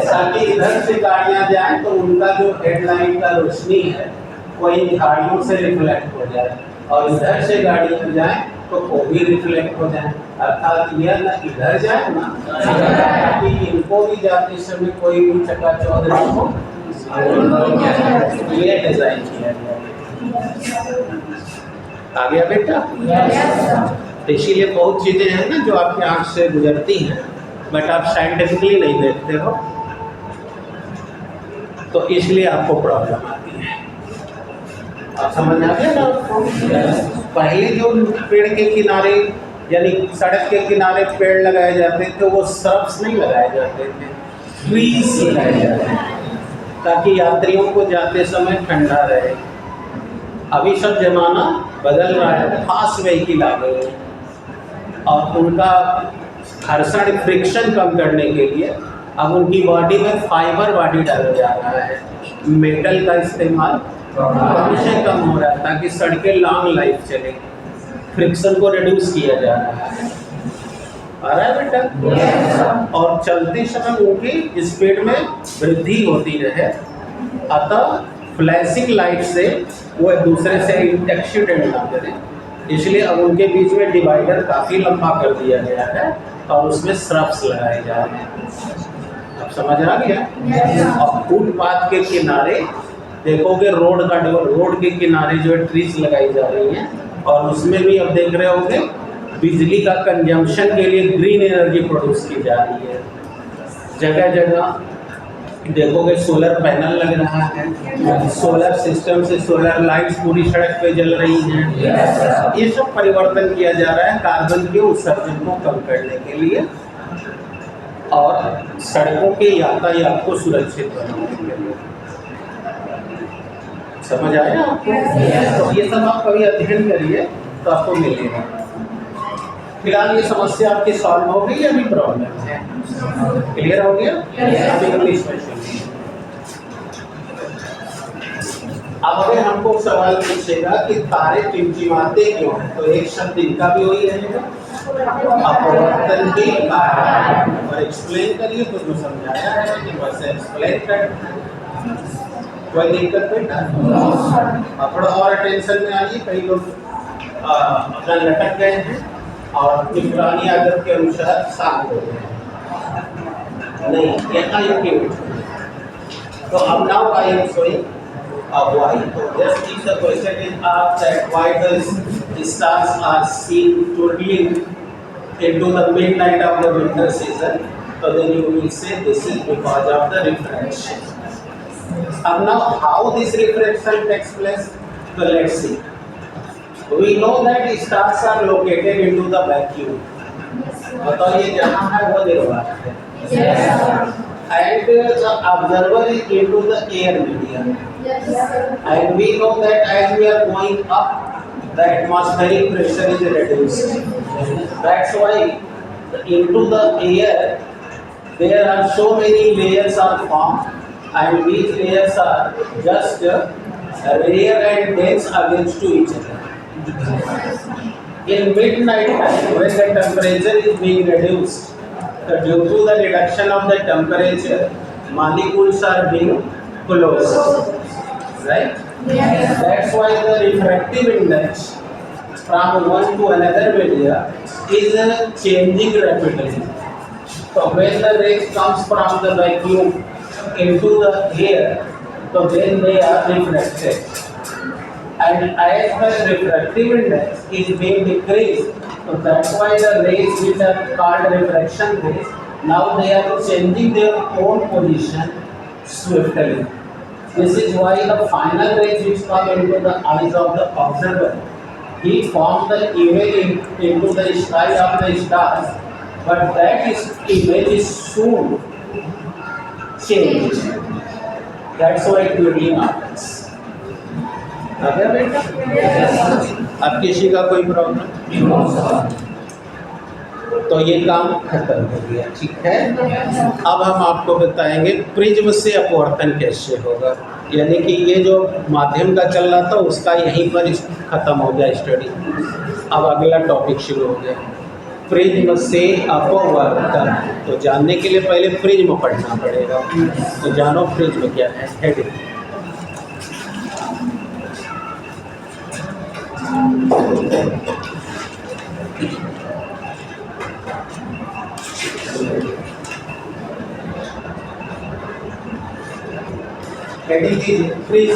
ताकि इधर से गाड़ियाँ जाएं तो उनका जो हेडलाइट का रोशनी है वो इन झाड़ियों से रिफ्लेक्ट हो जाए और इधर से गाड़ियाँ जाएं तो वो भी रिफ्लेक्ट हो जाए। अर्थात यह न इधर जाए ना ताकि इनको भी जाते समय कोई भी चकाचौंध न हो। ये डिजाइन किया गया। आ गया बेटा? तो इसीलिए बहुत चीजें हैं ना जो आपके आंख से गुजरती हैं बट आप साइंटिफिकली नहीं देखते हो, तो इसलिए आपको प्रॉब्लम आती है। आप समझ आ गया ना? पहले जो पेड़ के किनारे यानी सड़क के किनारे पेड़ लगाए जाते थे वो श्रब्स नहीं लगाए जाते थे, ट्रीज लगाए जाते थे ताकि यात्रियों को जाते समय ठंडा रहे। अभी सब जमाना बदल रहा है, फास्ट व्हीकल आ गए हैं और उनका घर्षण फ्रिक्शन कम करने के लिए अब उनकी बॉडी में फाइबर बॉडी डाला जा रहा है, मेटल का इस्तेमाल कम से कम हो रहा है ताकि सड़कें लॉन्ग लाइफ चले, फ्रिक्शन को रिड्यूस किया जा रहा है। आ रहा है बेटा? और चलते समय उनकी स्पीड में वृद्धि होती रहे, अतः फ्लैशिंग लाइट से वो एक दूसरे से एक्सीडेंट ना करें, इसलिए अब उनके बीच में डिवाइडर काफ़ी लंबा कर दिया गया है और उसमें श्रब्स लगाए जा रहे हैं। अब समझ आ गया? और फुटपाथ के किनारे देखोगे रोड के किनारे जो है ट्रीज लगाई जा रही हैं और उसमें भी अब देख रहे होंगे बिजली का कंजम्पशन के लिए ग्रीन एनर्जी प्रोड्यूस की जा रही है। जगह जगह देखोगे सोलर पैनल लग रहा है, सोलर सिस्टम से सोलर लाइट्स पूरी सड़क पे जल रही हैं। ये सब परिवर्तन किया जा रहा है कार्बन के उत्सर्जन को कम करने के लिए और सड़कों के यातायात को सुरक्षित बनाने के लिए। समझ आया आपको? तो ये सब आप कभी अध्ययन करिए तो आपको मिलेगा। फिलहाल ये समस्या आपकी सॉल्व हो गई या अभी प्रॉब्लम है? क्लियर हो गया? अब इंग्लिश में सुनिए। अब अगर हमको सवाल पूछेगा कि तारे टिमटिमाते क्यों हैं, तो एक शब्द इनका भी वही रहेगा, अपवर्तन के कारण। और एक्सप्लेन करिए तो जो समझाया है कि बस एक्सप्लेन करना है, कोई दिक्कत नहीं। थोड़ा और अटेंशन में आइए, कई लोग अपना लटक गए हैं और पुरानी आदत के अनुसार शांत हो गए हैं। नहीं, यहाँ ये क्यों? तो अब now I am showing why. So just if the question is asked that why the stars are seen twinkling into the midnight of the winter season, so then you will say this is because of the refraction. Now how this refraction takes place? So let's see. We know that stars are located into the vacuum. बताओ ये जहाँ है वो निर्वात है. And the observer is into the air medium. And we know that as we are going up, the atmospheric pressure is reduced. That's why into the air there are so many layers are formed, and these layers are just rare and dense against to each other. In midnight time, when the temperature is being reduced, due to the reduction of the temperature, molecules are being closed, right? That's why the refractive index from one to another media is changing rapidly. So when the rays comes from the vacuum into the air, so then they are refracted. And as the refractive index is being decreased, so that's why the rays which are called refraction rays, now they are changing their own position swiftly. This is why the final rays which come into the eyes of the observer, he forms the image into the sky of the stars, but that image is soon changed. That's why twinkling happens. आ गया बेटा? अब किसी का कोई problem? तो ये काम खत्म हो गया, ठीक है। अब हम आपको बताएंगे प्रिज्म से अपवर्तन कैसे होगा, यानी कि ये जो माध्यम का चल रहा था उसका यहीं पर खत्म हो गया स्टडी। अब अगला टॉपिक शुरू हो गया, प्रिज्म से अपवर्तन। तो जानने के लिए पहले प्रिज्म पढ़ना पड़ेगा। तो जानो प्रिज्म क्या है। हेडिंग कीजिए प्लीज।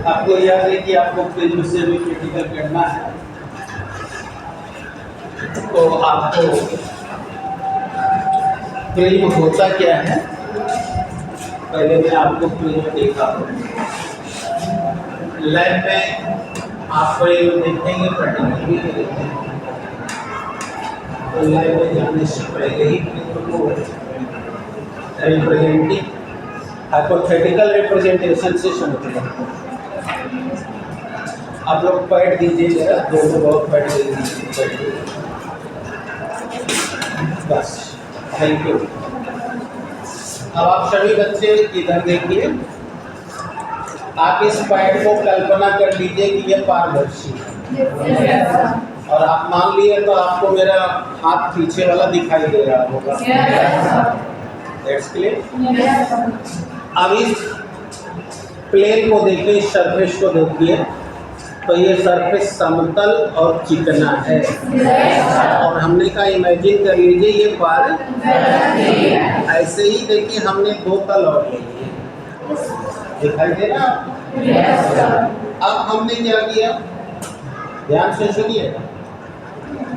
आपको याद है कि आपको प्रिज्म से भी क्रिटिकल करना है, तो आपको प्रिज्म होता क्या है पहले मैं आपको प्रिज्म देखा। लैब में आपको ये देखेंगे प्रैक्टिकली देखेंगे तो लाइव में जाने से पहले ही को रिप्रेजेंटिंग हाइपोथेटिकल रिप्रेजेंटेशन से समझ लो। आप लोग पैड दीजिए जरा, दो बहुत पैड दे दीजिए बस। Thank you. अब आप सभी बच्चे इधर देखिए, आप इस पैड को कल्पना कर लीजिए कि ये पारदर्शी है और आप मान लिए तो आपको मेरा हाथ पीछे वाला दिखाई दे रहा होगा। That's clear. अब इस प्लेन को देखिए, इस सरफेस को देखिए, तो ये सरफेस समतल और चिकना है और हमने कहा इमेजिन कर लीजिए ये पार ऐसे ही। देखिए हमने दो तल और ले लिए, दिखाई दे रहा। अब हमने क्या किया, ध्यान से सुनिए।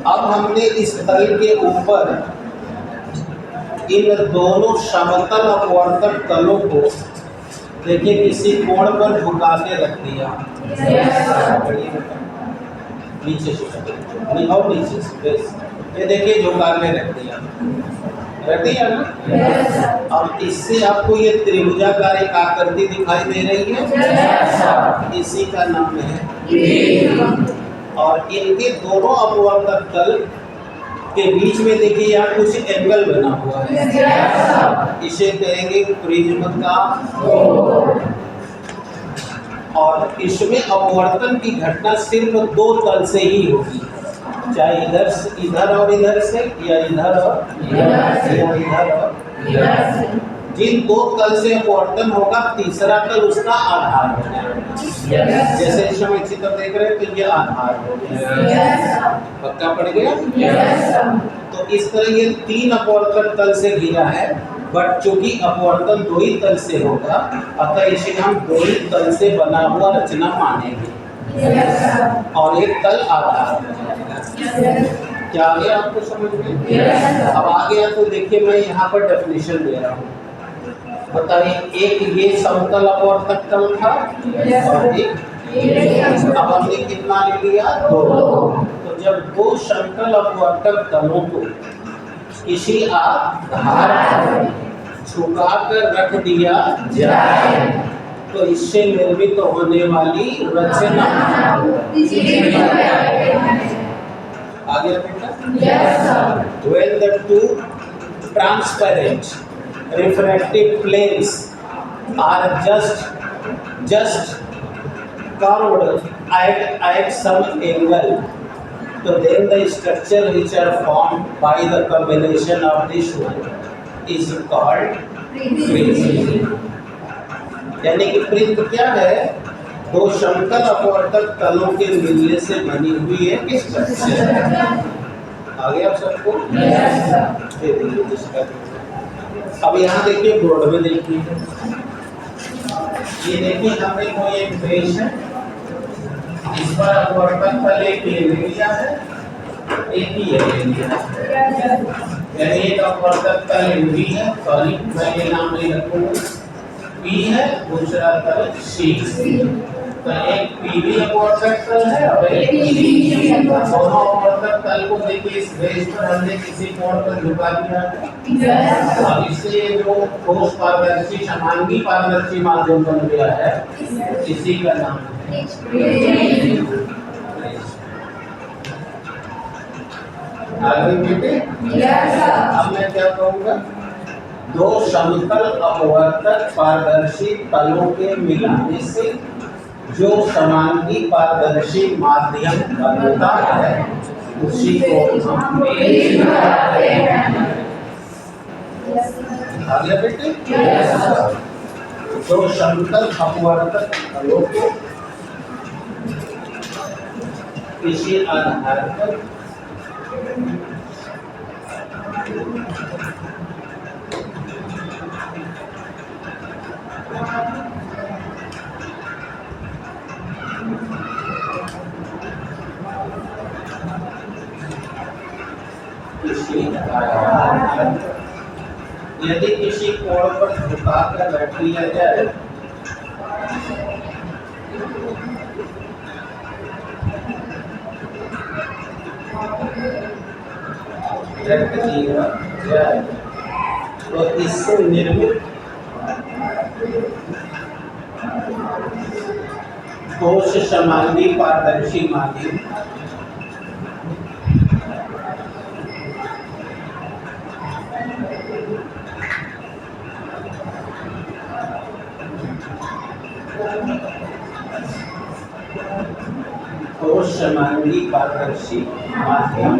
अब हमने इस तल के ऊपर इन दोनों समतल अपवर्तक तलों को देखिए किसी कोण पर झुका के रख दिया। नीचे से और नीचे से ये देखिए झुका के रख दिया ना। और इससे आपको ये त्रिभुजाकार एक आकृति दिखाई दे रही है, इसी का नाम है। और इनके दोनों अपवर्तक तल के बीच में देखिए यहाँ कुछ एंगल बना हुआ है, इसे कहेंगे प्रिज्म का। और इसमें अपवर्तन की घटना सिर्फ दो तल से ही होगी, चाहे इधर और इधर से, या इधर और इधर और जिन दो तल से अपवर्तन होगा तीसरा तल उसका आधार हो जाएगा। जैसे इस समय चित्र देख रहे हैं तो ये आधार हो गया, पक्का पड़ गया। तो इस तरह ये तीन अपवर्तन तल से घिरा है, बट चूंकि अपवर्तन दो ही तल से होगा अतः इसे हम दो ही तल से बना हुआ रचना मानेंगे और एक तल आधार हो जाएगा। क्या आ गया आपको समझ में? अब आ गया तो देखिए मैं यहाँ पर डेफिनेशन दे रहा हूँ। बताइए, एक ये समतल अपवर्तक तल था और एक, अब हमने कितना ले लिया? दो। तो जब दो समतल अपवर्तक तलों को किसी आधार पर झुका कर रख दिया जाए तो इससे निर्मित होने वाली रचना आ गया बेटा? When the two transparent refractive planes are just curved at some angle, so then the structure which are formed by the combination of this one is called prism। यानी कि प्रिज्म क्या है? दो समतल अपवर्तक तलों के मिलने से बनी हुई एक स्ट्रक्चर। आगे आप सबको अब यहाँ देखिए बोर्ड में देखिए, ये देखिए हमने कोई एक बेस है, इस पर अपवर्तक तल एक ले लिया है, एक ही ले लिया है, यानी एक अपवर्तक तल MB है, सॉरी मैं ये नाम नहीं रखूंगा, P है, दूसरा तल C। तो एक PB अपवर्तक तल है और एक PB। दोनों अपवर्तक तल को देखिए इस बेस पर हमने किसी कोण पर झुका दिया है और इससे जो ठोस पारदर्शी समांगी पारदर्शी माध्यम बन गया है, इसी का नाम है। आगे बेटे, अब मैं क्या कहूँगा? दो समतल अपवर्तक पारदर्शी तलों के मिलाने से जो समांगी पारदर्शी माध्यम बनता है उसी को हम प्रिज्म कहते हैं। आ गया बेटे? दो समतल अपवर्तक तलों को किसी आधार पर यदि किसी कोण पर झुका कर रख लिया जाए रक्त दिया जाए। तो इससे निर्मित कोश समांगी पारदर्शी माध्यम कोश समांगी पारदर्शी माध्यम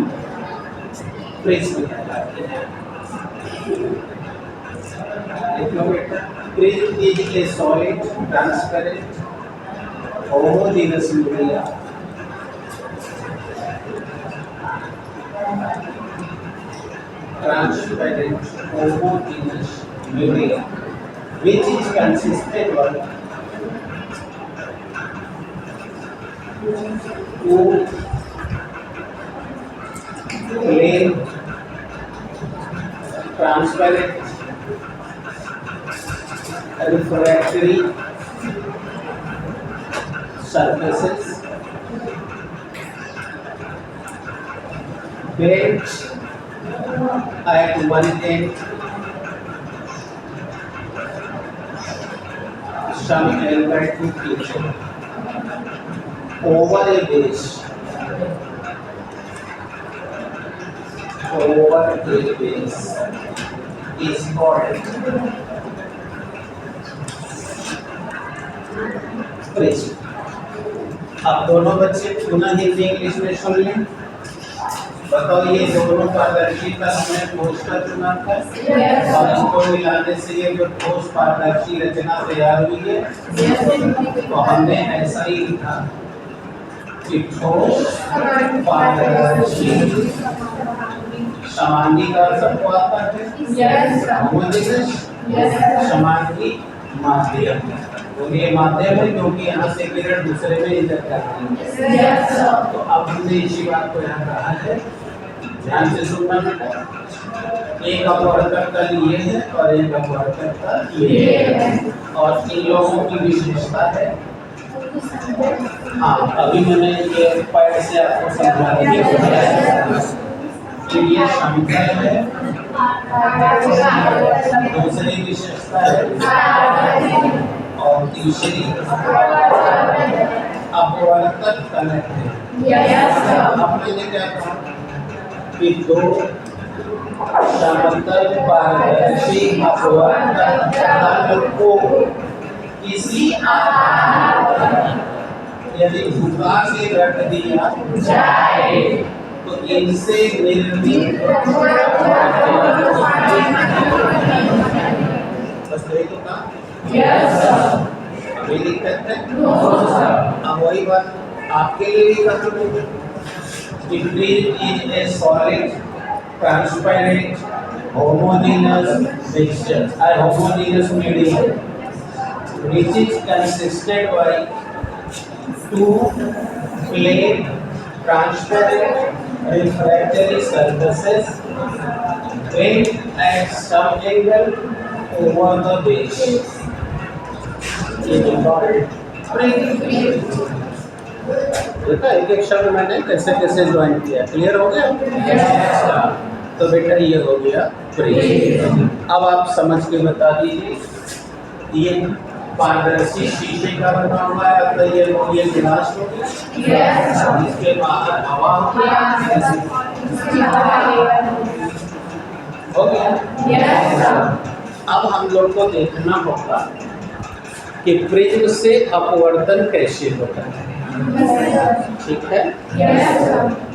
प्रिज्म कहलाती है। Prism is a solid, transparent, homogeneous media which is consistent of two plane transparent refractory surfaces bent at one end, some angle to each other over a base. Over a base is called prism. अब दोनों बच्चे पुनः Hindi English में सुन लें। बताओ ये दोनों पारदर्शी का हमने ठोस का चुना था और इनको मिलाने से ये जो ठोस पारदर्शी रचना तैयार हुई है तो हमने ऐसा ही लिखा कि ठोस पारदर्शी समांगी का सबको आता है होमोजेनस समांगी माध्यम। तो ये माध्यम है क्योंकि यहाँ से किरण दूसरे में इंटर करती है। तो अब हमने इसी बात को यहाँ कहा है, ध्यान से सुनना बेटा। एक अपवर्तक तल ये है और एक अपवर्तक तल ये है और इन लोगों की विशेषता है। हाँ, अभी मैंने ये पैर से आपको समझा दिया कि ये समतल है। दूसरी विशेषता है और तीसरी अपवर्तक तल है। अब मैंने क्या कहा कि दो समतल पारदर्शी अपवर्तक तल को किसी यदि झुका के रख दिया जाए तो इनसे निर्मित बस यही तो कहा। अभी दिक्कत है। अब वही बात आपके लिए भी कहा कि prism is a solid transparent homogeneous mixture or homogeneous medium which is consisted by two plane transparent refractory surfaces bent at some angle over the base. It is called prism. देखा एक एक शब्द मैंने कैसे कैसे ज्वाइन किया, clear हो गया? तो बेटा ये हो गया प्रिज्म। अब आप समझ के बता दीजिए, ये पारदर्शी शीशे का बना हुआ है, तो ये गिलास हो गया, इसके बाहर हवा हो गया। अब हम लोग को देखना होगा कि प्रिज्म से अपवर्तन कैसे होता है, ठीक है?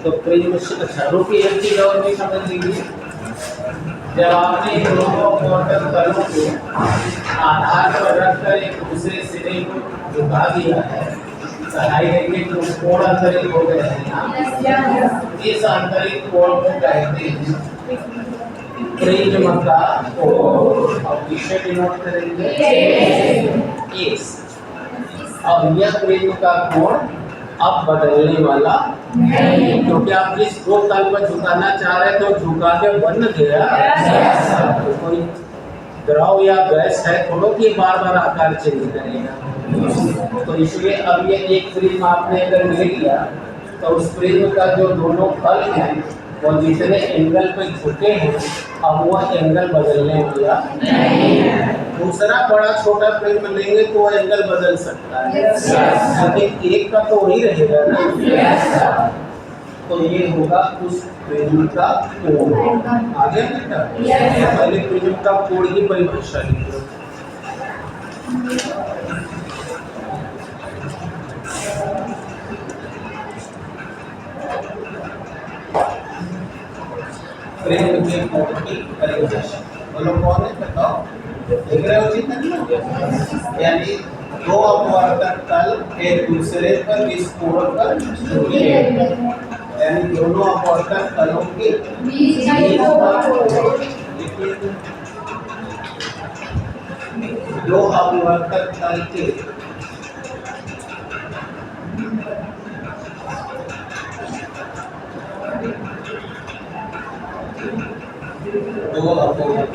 तो प्रिज्म से अच्छा रुकिए, एक चीज और भी समझ लीजिए। जब आपने दोनों अपवर्तन तलों को आधार पर रखकर एक दूसरे सिरे को झुका दिया है, हाई एंगल कोण आंतरिक हो गए हैं, इस आंतरिक कोण को कहते हैं प्रिज्म का कोण। अब किससे डिनोट करेंगे? एस। और यह प्रिज्म का कोण अब बदलने वाला नहीं, क्योंकि आप जिस दो तल पर झुकाना चाह रहे थे झुका के बन गया। तो कोई द्रव या गैस है थोड़ो कि बार बार आकार चेंज करेगा। तो इसलिए अब ये एक प्रिज्म आपने अगर ले लिया तो उस प्रिज्म का जो दोनों फल हैं वो जितने एंगल पे झुके हैं अब वो एंगल बदलने वाला नहीं है। दूसरा बड़ा छोटा प्रिज्म लेंगे तो वो एंगल बदल सकता है, लेकिन एक का तो वही रहेगा ना। तो ये होगा उस प्रिज्म का कोण। आगे बेटा पहले प्रिज्म का कोण की परिभाषा लिखो। प्रिज्म के कोण की परिभाषा बोलो, कौन है बताओ। देख रहे हो चित्र? यानी दो अपवर्तक तल एक दूसरे पर इस कोण पर झुके, यानी दोनों अपवर्तक तलों के बीच का दो अपवर्तक तल के दो अपवर्तक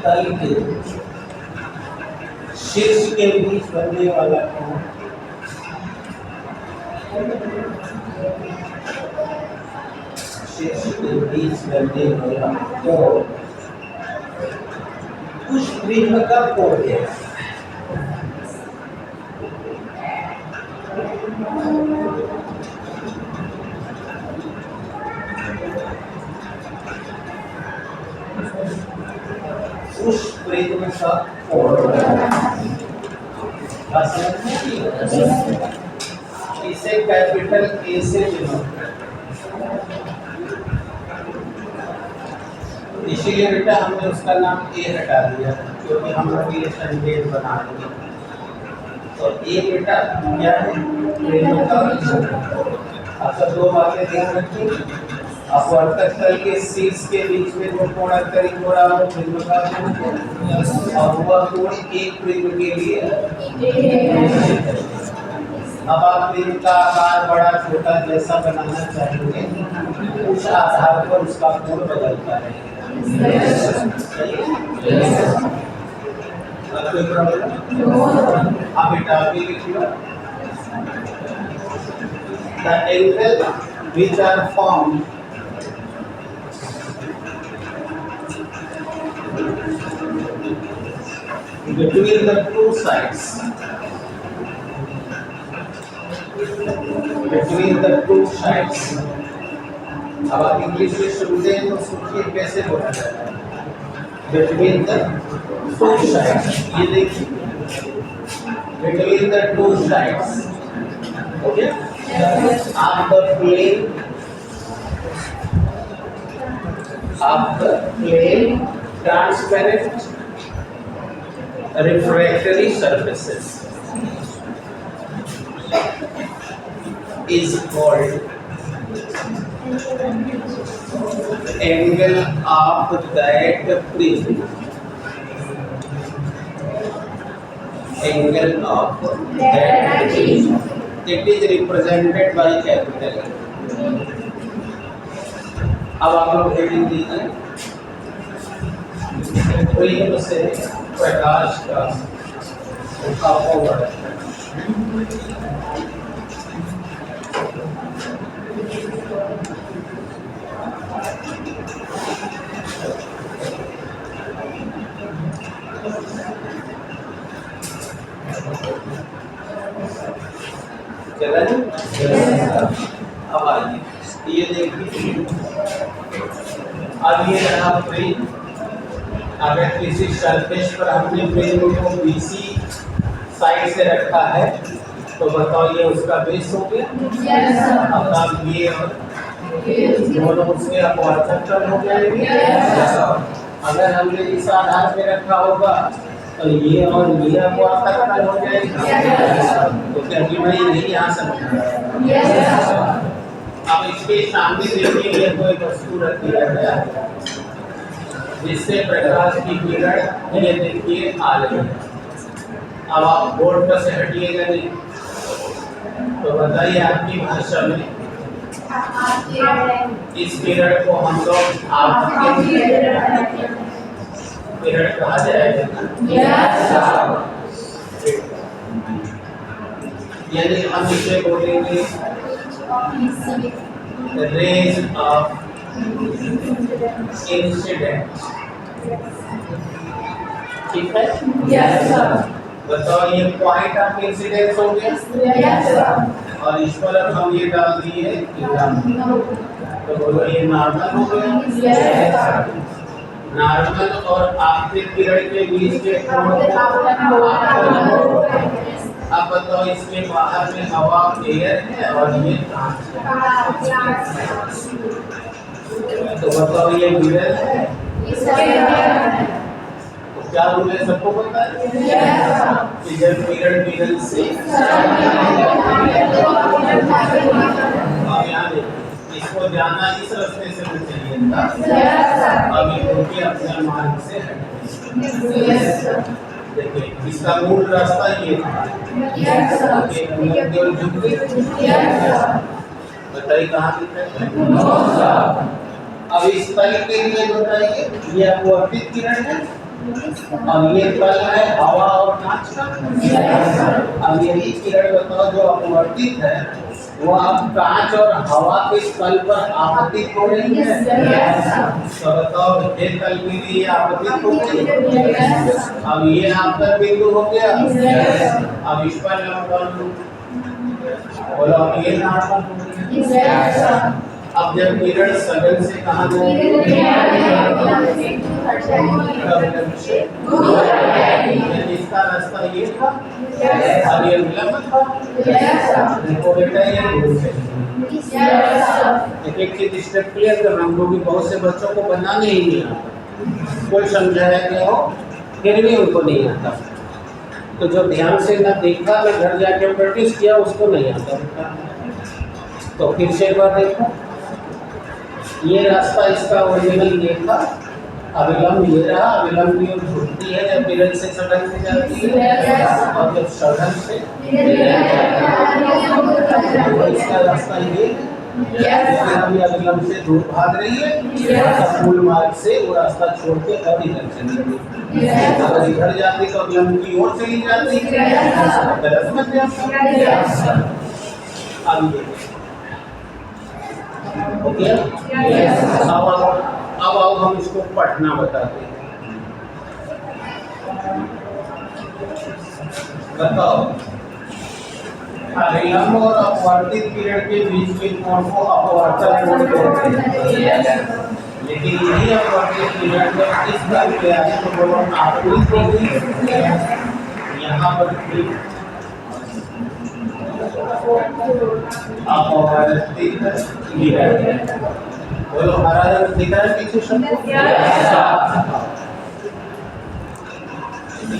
तल के शीर्ष के बीच बनने वाला कोण शीर्ष के बीच बनने वाला कोण उस प्रिज्म का कोण है। उस प्रिज्म का कोण इसे कैपिटल ए से डिनोट करते हैं, इसीलिए बेटा हमने उसका नाम ए हटा दिया क्योंकि हम लोग ये संकेत बना देंगे। तो ए बेटा क्या है? प्रिज्म का कोण। अच्छा दो बातें ध्यान रखिए, अपवर्तक तल के शीर्ष के बीच में जो कोण अंतरित हो रहा है प्रिज्म का कोण, और वह कोण एक प्रिज्म के लिए। अब आप प्रिज्म का आकार बड़ा छोटा जैसा बनाना चाहेंगे उस आधार पर उसका कोण बदलता रहेगा। कोई प्रॉब्लम? आप बेटा अभी लिखिए the angle which are formed between the two sides, अब आप इंग्लिश में सुनते हैं तो सोचिए कैसे बोला जाता है। between the two sides, ये देखिए between the two sides, okay, of the plane transparent refractory surfaces is called angle of that prism. Angle of that prism. It is represented by capital. अब आप लोग हेडिंग दीजिए, prism से प्रकाश का अपवर्तन। चला जी? अब आइए ये देखिए, अब ये रहा प्रिज्म। अगर किसी सरफेस पर हमने प्रिज्म को बीसी साइड से रखा है तो बताओ ये उसका बेस हो गया। अब आप ये दोनों उसके अपवर्तक तल हो जाएंगे। अगर हमने इस आधार पे रखा होगा तो ये और ये अपवर्तक तल हो जाएगा। तो क्या मैं नहीं यहाँ समझ अब इसके सामने देखिए ये कोई वस्तु रख दिया गया जिससे प्रकाश की किरण ये देखिए आ रही है। अब आप बोर्ड पर से हटिएगा नहीं तो बताइए आपकी भाषा में इस किरण को हम लोग आपके किरण कहा जाएगा। यानी हम इसे बोलेंगे रेज ऑफ इंसिडेंट। ठीक है?
Yes, sir.
बताओ ये पॉइंट ऑफ इंसिडेंस हो गया।
Yes, sir.
और इस पर अब हम ये डाल दिए तो बोलो ये नॉर्मल हो गया।
Yes, sir.
नॉर्मल और आपतित किरण के बीच के कोण को अब बताओ इसके बाहर में हवा एयर है और ये कांच है। तो बताओ ये मिरर है। तो क्या रूल है सबको पता है कि जब किरण मिरर से अब यहाँ देखिए इसको जाना इस रास्ते से मुझे चाहिए था। अब ये उनके अपने मार्ग से हट देखिए इसका मूल रास्ता ये था। बताइए कहाँ दिखता है? अब इस तल के लिए बताइए ये अपवर्तित किरण है और ये तल है हवा और कांच का। अब यही किरण बताओ जो अपवर्तित है वो अब कांच और हवा के तल पर आपतित हो रही है। तो बताओ ये तल के लिए आपतित हो गई। अब ये आपका बिंदु हो गया। अब इस पर बोलो अब ये नॉर्मल हो गया। अब जब किरण सगन से कहाँ इसका रास्ता ये था और ये विलंब था। देखो बेटा ये एक चीज स्टेप क्लियर कर रहा हूँ क्योंकि बहुत से बच्चों को बनाने ही नहीं आता। कोई समझाया गया हो फिर भी उनको नहीं आता। तो जो ध्यान से ना देखा ना घर जाके प्रैक्टिस किया उसको नहीं आता। तो फिर से एक बार देखो ये रास्ता इसका ओरिजिनल ये था। अविलंब ये रहा। अविलंब की ओर झुकती है जब किरण से सघन में जाती है और जब सघन से इसका रास्ता ये अभी अविलंब से दूर भाग रही है। मूल मार्ग से वो रास्ता छोड़ के और इधर चली गई। अगर इधर जाती तो अविलंब की ओर चली जाती। गलत मत जाता। अब ये हो गया। अब आओ हम इसको पढ़ना बताते हैं। बताओ अविलंब और अपवर्तित किरण के बीच के कोण को अपवर्तन कोण कहते हैं। लेकिन यही अपवर्तित किरण जब इस तल पे आए तो वो आपतित हो गई। यहाँ पर भी अपवर्तित किरण बोलो हरा रंग दिख रहा है पीछे शब्द।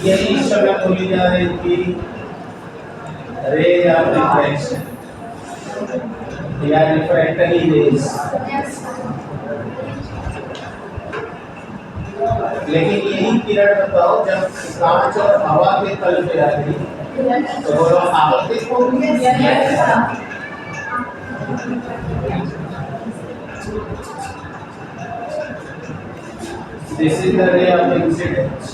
यही शब्द बोली जा रही थी रे ऑफ रिफ्लेक्शन या रिफ्रैक्टरी रेज। लेकिन यही किरण बताओ जब कांच और हवा के तल पे आ गई तो बोलो आपतित हो गई। This is the ray of incidence.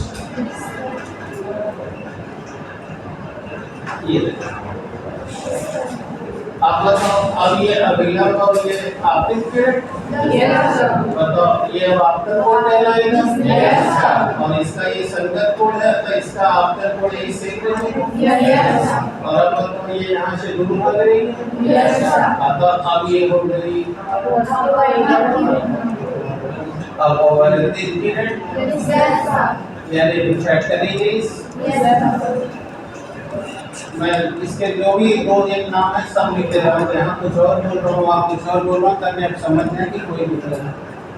ये आप बताओ अब ये अविलंब और ये आपतित किरण बताओ ये आपतन कोण कहलाएगा और इसका ये संगत कोण है तो इसका आपतन कोण यही सेक और अब बताओ ये यहाँ से दूर हो गई। अब ये हो गई अपवर्तित किरण यानी रिफ्रैक्टरी रेज। मैं इसके जो भी दो एक नाम है सब लिखते जाऊंगा। यहाँ कुछ और बोल रहा हूँ आप कुछ और बोल रहा हूँ तब आप समझ जाए कि कोई मतलब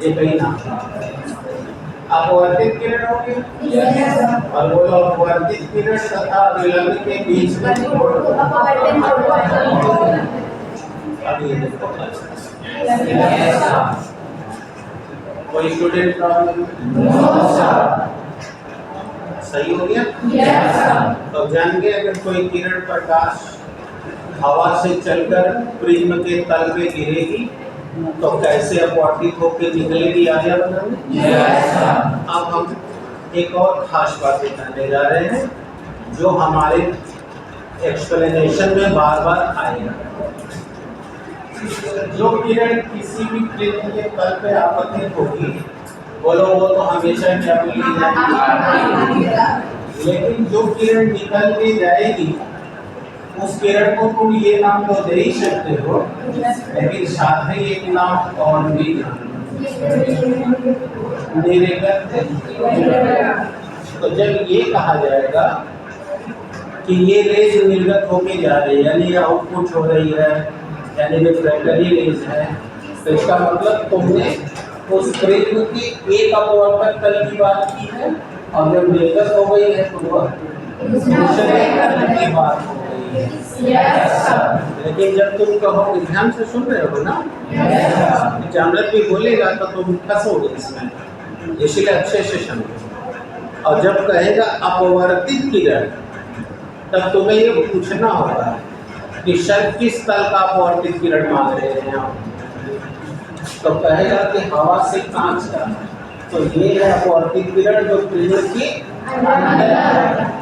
ये कहीं नाम अपवर्तित किरण हो गई और वो अपवर्तित किरण तथा विलंब के बीच में अब ये देखो कोई स्टूडेंट प्रॉब्लम सही हो गया। तो जान गए अगर कोई किरण प्रकाश हवा से चलकर प्रिज्म के तल पे गिरेगी तो कैसे अपवर्तित होकर निकलेगी आगे बताएंगे। अब हम एक और खास बात बताने जा रहे हैं जो हमारे एक्सप्लेनेशन में बार बार आएगा। जो किरण किसी भी प्लेन के तल पे आपतित होगी, बोलो वो तो हमेशा क्या मिलेगी, लेकिन जो किरण निकल के जाएगी उस किरण को तुम ये नाम तो दे ही सकते हो, लेकिन साथ ही एक नाम और भी निर्गत। तो जब ये कहा जाएगा कि ये रेज निर्गत होके जा रही है, यानी आउटपुट हो रही है, यानी रिफ्रैक्टरी रेज है, तो इसका मतलब तुमने उस प्रिज्म की एक अपवर्तक तल की बात की है, और जब निर्गत हो गई है तो वह दूसरे तल की बात हो गई है। लेकिन जब तुम कहोगे, ध्यान से सुन रहे हो ना, एग्जामिनर भी बोलेगा तो तुम फंसोगे इसमें, इसलिए अच्छे से समझो। और जब कहेगा अपवर्तित किरण, तब तुम्हें ये पूछना होगा कि सर किस तल का अपवर्तित किरण मांग रहे हैं आप। तो कहेगा कि हवा से कांच का, तो ये है अपवर्तित किरण जो प्रिज्म की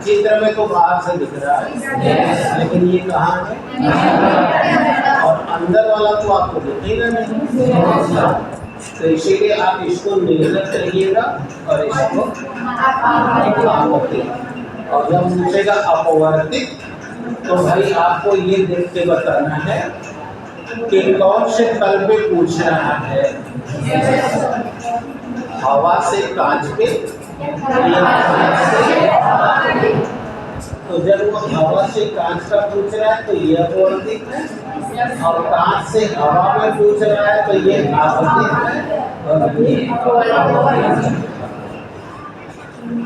चित्र में तो बाहर से दिख रहा है, लेकिन ये कहाँ है, और अंदर वाला तो आपको दिखेगा नहीं। तो इसीलिए आप इसको निर्गत करिएगा और इसको अपवर्तित। और जब पूछेगा अपवर्तित, तो भाई आपको ये देख के बताना है कि कौन से तल पे पूछ रहा है, हवा से कांच पे या कांच से। तो जब वो हवा से कांच का पूछ रहा है तो ये अपवर्तित है, और कांच से हवा में पूछ रहा है तो ये आपतित है, और ये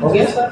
हो गया सर?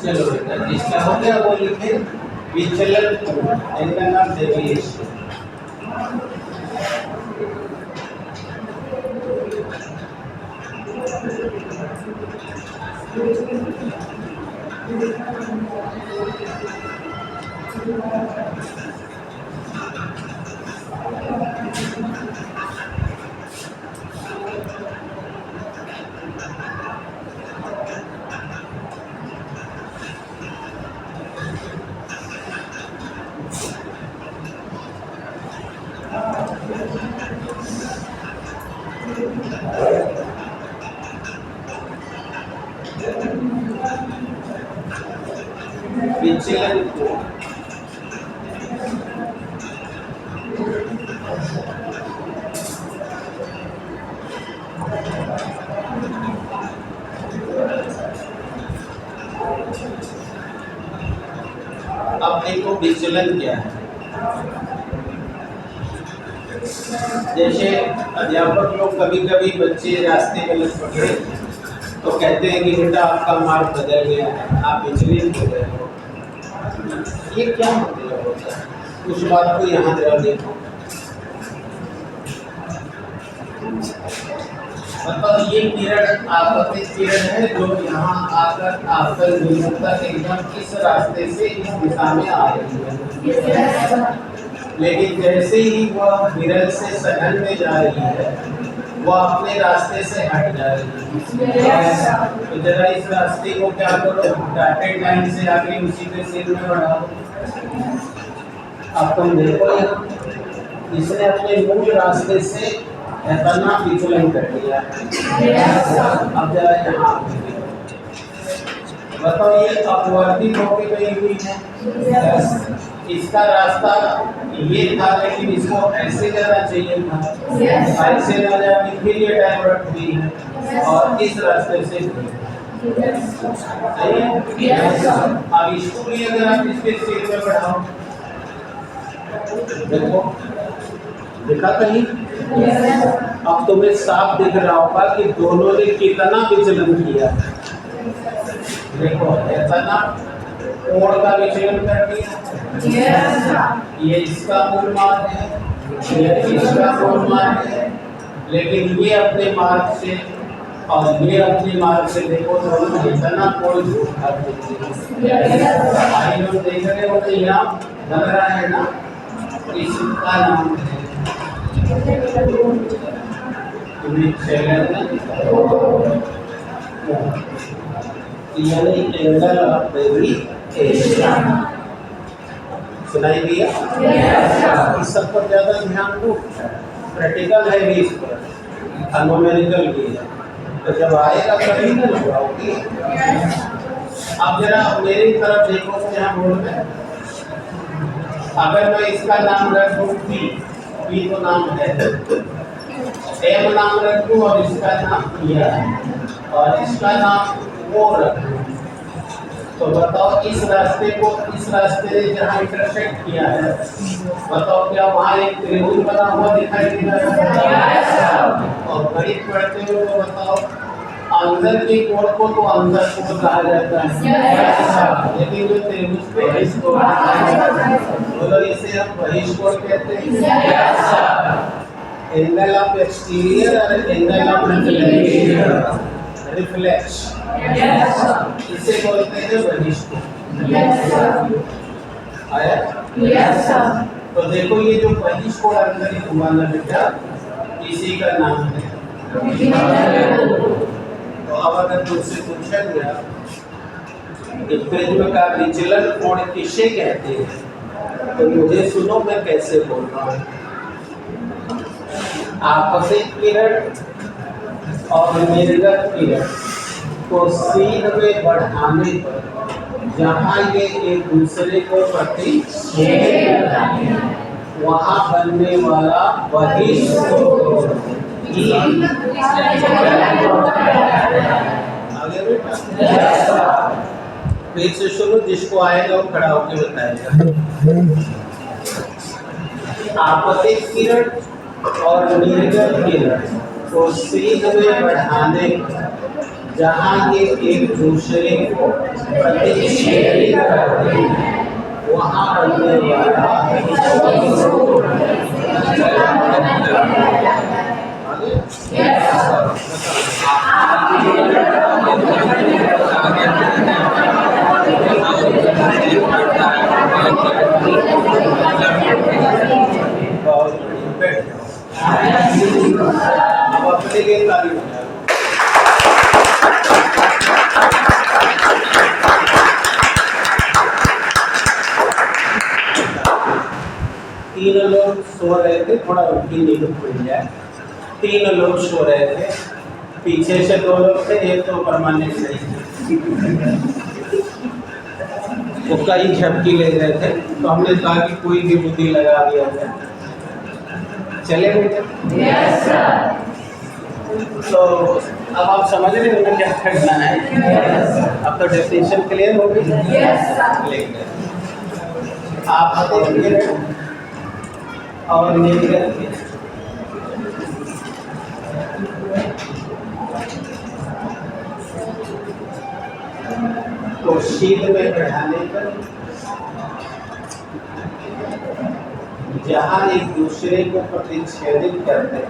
चलो बेटा, जिसका हो गया वो लिखे विचलन, इनका नाम डेविएशन। विचलन को अब देखो विचलन क्या है। जैसे अध्यापक लोग कभी कभी बच्चे रास्ते में लग पड़े तो कहते हैं कि बेटा आपका मार्ग बदल गया है, आप विचलित हो गए हो। ये क्या मतलब होता है, उस बात को यहाँ जरा देखो। मतलब ये किरण आपतित किरण है जो यहाँ आकर आपतन विमुक्ता के एकदम इस रास्ते से इस दिशा में आ रही है, लेकिन जैसे ही वह विरल से सघन में जा रही है वह अपने रास्ते से हट जा रही है। तो जरा इस रास्ते को क्या करो, डॉटेड लाइन से आगे उसी के सिर में बढ़ाओ। अब तुम देखो यहाँ इसने अपने मूल रास्ते से खतरनाक विचलन कर दिया है। अब जरा यहाँ बताओ ये अपवर्तित होके गई हुई है। इसका रास्ता ये था लेकिन इसको ऐसे जाना चाहिए था, ऐसे ना जाने के लिए डाइवर्ट हुई है और इस रास्ते से सही है। अब इसको भी अगर आप इसके स्टेज में बढ़ाओ, देखो दिखा कहीं? अब तुम्हें साफ दिख रहा होगा कि दोनों ने कितना विचलन किया। देखो ऐसा ना कोण का विचलन कर दिया। ये इसका मूल मान है, ये इसका मूल मान है, लेकिन ये अपने मार्ग से और ये अपने मार्ग से देखो दोनों इतना कोण उठा देते हैं। भाई लोग देख रहे हो तो यहाँ लग रहा है ना, इसका नाम है यानी एंगल ऑफ डेविएशन। सुनाई दिया? इस सब पर ज्यादा ध्यान दो, प्रैक्टिकल है भी इस पर, न्यूमेरिकल भी है, तो जब आएगा तभी ना लगाओगे। अब जरा मेरी तरफ देखो, यहाँ बोर्ड में अगर मैं इसका नाम रख दूं पी तो नाम है, एम नाम रख दूं और इसका नाम किया और इसका नाम वो रख दूं, तो बताओ इस रास्ते को इस रास्ते ने जहाँ इंटरसेक्ट किया है, बताओ क्या वहाँ एक त्रिभुज बना हुआ दिखाई दे रहा है? और गणित पढ़ते हो तो बताओ अंदर के कोण को तो अंदर कोण कहा जाता है, लेकिन जो त्रिभुज पे बोलो इसे हम बहिष्कोण कहते हैं। एंगल ऑफ एक्सटीरियर और एंगल ऑफ रिफ्लेक्स, इसे बोलते हैं बहिष्कोण। आया? तो देखो ये जो बहिष्कोण अंदर ही हुआ ना बेटा, इसी का नाम है। तो अब अगर तुमसे पूछा गया कि प्रिज्म का विचलन कोण किसे कहते हैं, तो मुझे सुनो मैं कैसे बोल रहा हूँ। आपतित किरण और निर्गत किरण को सीध में बढ़ाने पर जहाँ ये एक दूसरे को प्रतिच्छेद वहाँ बनने वाला बहिष्कोण आगे बेटा फिर से सुनो, जिसको आएगा वो खड़ा होकर बताएगा। आपतित किरण और निर्गत किरण को सीध में बढ़ाने जहाँ ये एक दूसरे को प्रतिच्छेद करते हैं वहाँ बनने वाला अब अपने लिए तारीफ है। तीन लोग सो रहे थे, थोड़ा उनकी नींद खुल जाए। तीन लोग सो रहे थे, पीछे से दो लोग थे, एक तो परमानेंट नहीं थे, वो कई झपकी ले रहे थे, तो हमने कहा कि कोई भी बुद्धि लगा दिया जाए, चले बेटे? Yes sir. तो अब आप समझ रहे हो क्या करना है? यस। अब तो डेफिनेशन क्लियर हो गई? Yes sir. आप और निर्गत को शीत में बढ़ाने पर जहाँ एक दूसरे को प्रतिच्छेदित करते हैं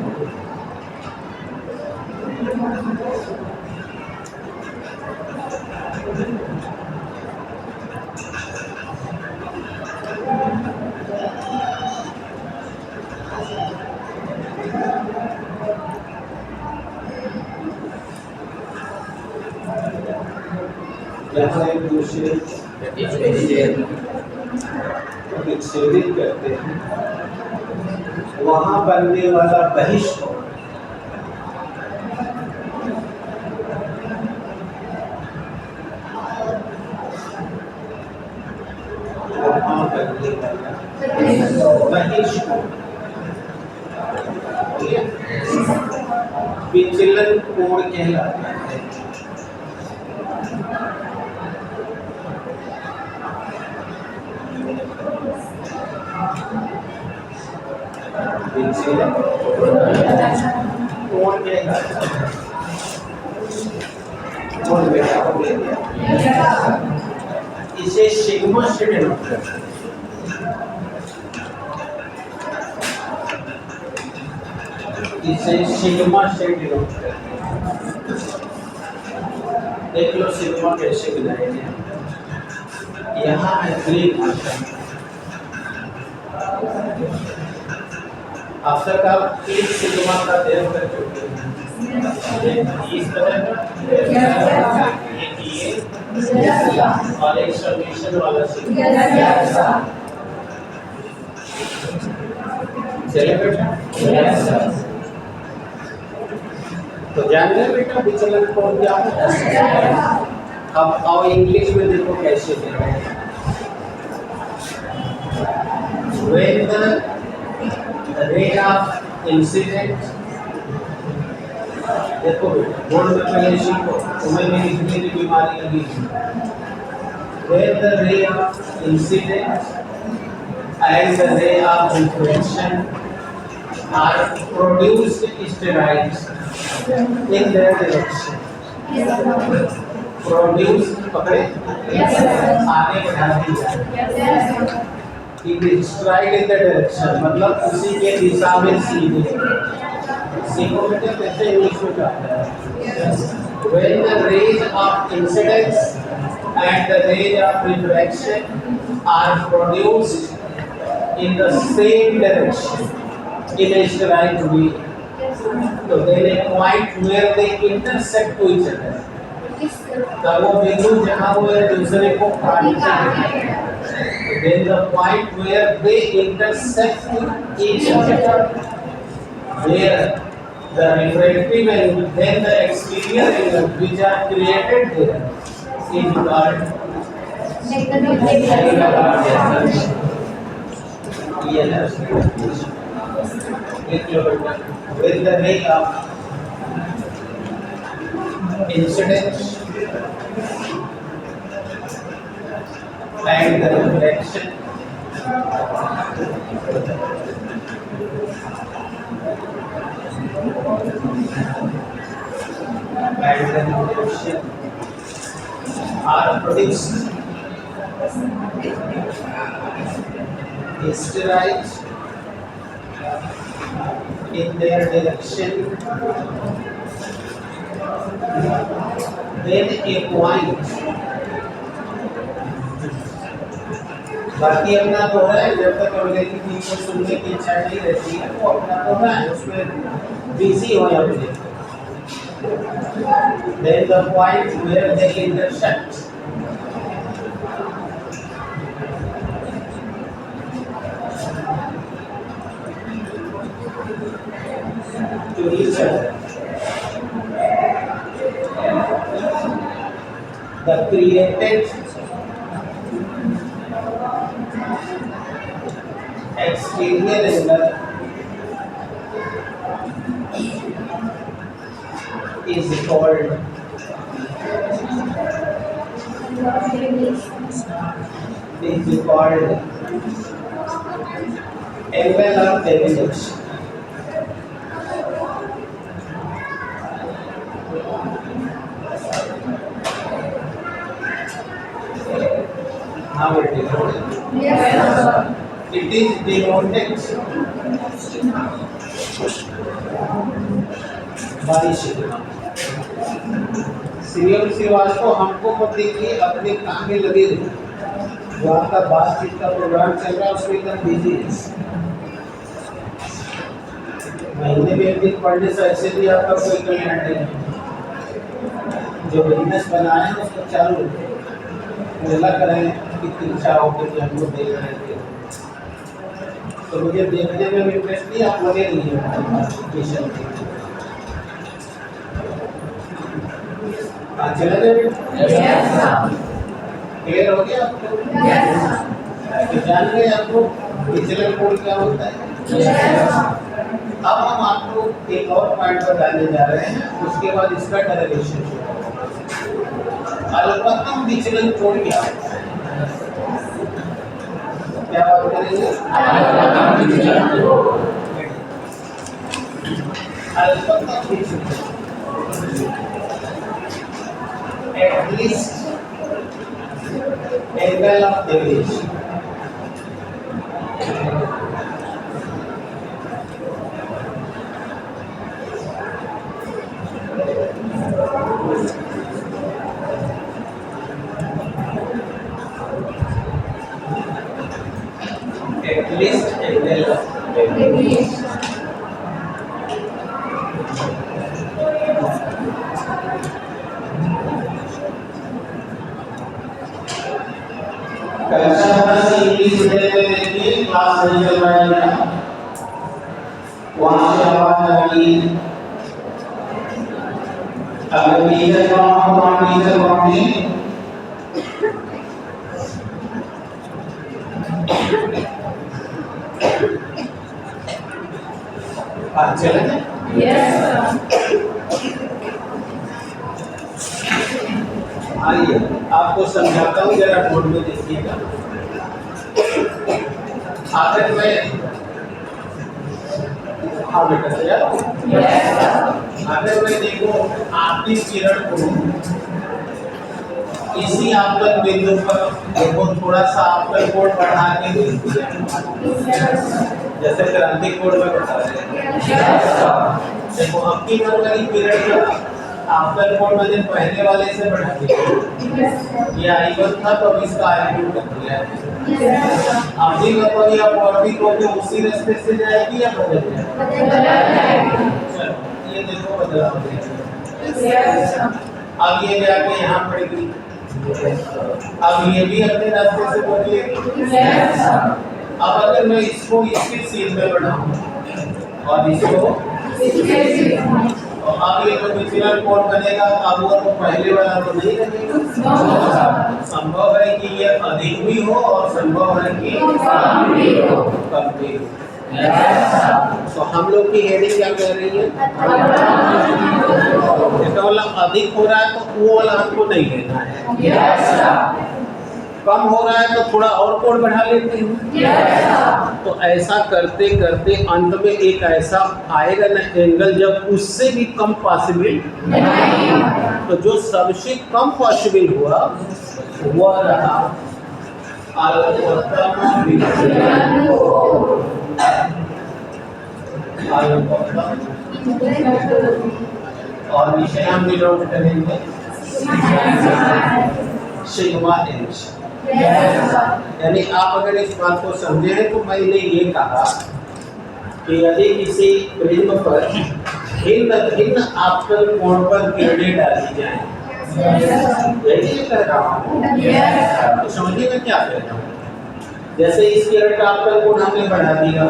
जहाँ एक दूसरे प्रतिच्छेदित करते हैं वहाँ बनने वाला बहिष्कोण विचलन कोण कहलाता है। विचलन कोण कहलाता है। कौन बेटा को ले लिया। इसे सिग्मा से डिनोट करते हैं। इसे सिग्मा से डिनोट करते हैं। देख लो सिग्मा कैसे गिनाएंगे। यहाँ है ग्रीक भाषा। अब तक आप एक सिग्मा का अध्ययन कर चुके हैं। इस तरह का एक ये और एक समीशन वाला सिग्मा। चलिए बेटा। तो जान गए बेटा विचलन कोण क्या है। अब आओ इंग्लिश में देखो कैसे दे रहे हैं। When the ray of incident, देखो बेटा बोर्ड में पहले सीखो, तुम्हें मेरी इतनी भी बीमारी लगी थी। When the ray of incident and the ray of reflection are produced steroids in their direction. Produce पकड़े आगे बढ़ा दिया। It is stride in the direction मतलब उसी के दिशा में सीधे। सीखो बेटे कैसे इंग्लिश में कहते हैं। When the rays of incidence and the rays of reflection are produced in the same direction in a straight way, so then a point where they intersect to each other, तब वो बिंदु जहाँ वो एक दूसरे को काटते हैं, then the point where they intersect each other, where the refractive angle then the exterior angle which are created there is called with the ray of incidence and the reflection are produced steroids in their direction, then a point बाकी अपना तो है जब तक अंग्रेजी की को सुनने की इच्छा नहीं रहती है वो अपना तो है उसमें बिजी हो जाते हैं। then the point where they intersect to each other, the created exterior angle is called angle of deviation. Now it is it is denoted by sigma. CM Srivastava हमको पति की अपने काम में लगे रहे, जो आपका बातचीत का प्रोग्राम चल रहा है उसमें एकदम बिजी है। महीने में एक दिन पढ़ने से ऐसे भी आपका कोई कल्याण नहीं है। जो बिजनेस बनाए हैं उसको चालू मेला करें कितनी इच्छा हो कि हम लोग देख रहे थे, तो मुझे देखने में इंटरेस्ट नहीं, आप लगे नहीं है चले क्लियर हो गया आपको। तो जान गए आपको विचलन कोण क्या होता है। अब हम आपको एक और पॉइंट बताने जा रहे हैं, उसके बाद इसका डेरिवेशन शुरू होगा। अल्पतम विचलन कोण क्या होता है? क्या बात करेंगे? अल्पतम विचलन at least angle of deviation. At least angle of deviation. English medium में देखिए क्लास नहीं चल रहा है, वहां से आवाज आ रही है। अगर टीचर चले आइए आपको समझाता हूँ, जरा बोर्ड में देखिएगा। आखिर में हाँ बेटा तैयार हो? आखिर में देखो आपकी किरण को इसी आपतन बिंदु पर देखो थोड़ा सा आपतन कोण बढ़ा के देख दिया, जैसे क्रांति कोण में बता रहे हैं। देखो अब की बार वाली किरण का आपतन कोण मैंने पहले वाले से बढ़ा दिया, ये I1 था तो अब इसका I2 कर दिया। अभी बताइए आप ऑर्बिट को उसी रास्ते से जाएगी या बदल जाएगी? चलो ये देखो बदलाव देखिए। अब ये जाके यहाँ पड़ेगी, अब ये भी अपने रास्ते से बदलेगी। अब अगर मैं इसको इसके सीध में बढ़ाऊं और इसको तो अब ये जो विचलन कोण बनेगा अब वो तो पहले वाला तो नहीं रहेगा। संभव है कि ये अधिक भी हो और संभव है कि कम भी हो। तो हम लोग की हेडिंग क्या कह रही है? इसका मतलब अधिक हो रहा है तो वो वाला हमको नहीं लेना है, कम हो रहा है तो थोड़ा और कोण बढ़ा लेते हैं। तो ऐसा करते करते अंत में एक ऐसा आएगा ना एंगल जब उससे भी कम पॉसिबल, तो जो सबसे कम पॉसिबल हुआ वो रहा अल्पतम विचलन। और विषय हम डिनोट करेंगे सिग्मा एच। यानी आप अगर इस बात को समझे हैं तो मैंने ये कहा कि यदि किसी प्रिज्म पर भिन्न भिन्न आपतन कोण पर किरणें डाली जाएं, यही कह रहा हूँ, तो समझिए मैं क्या कह रहा हूँ। जैसे इस किरण का आपतन कोण हमने बढ़ा दिया,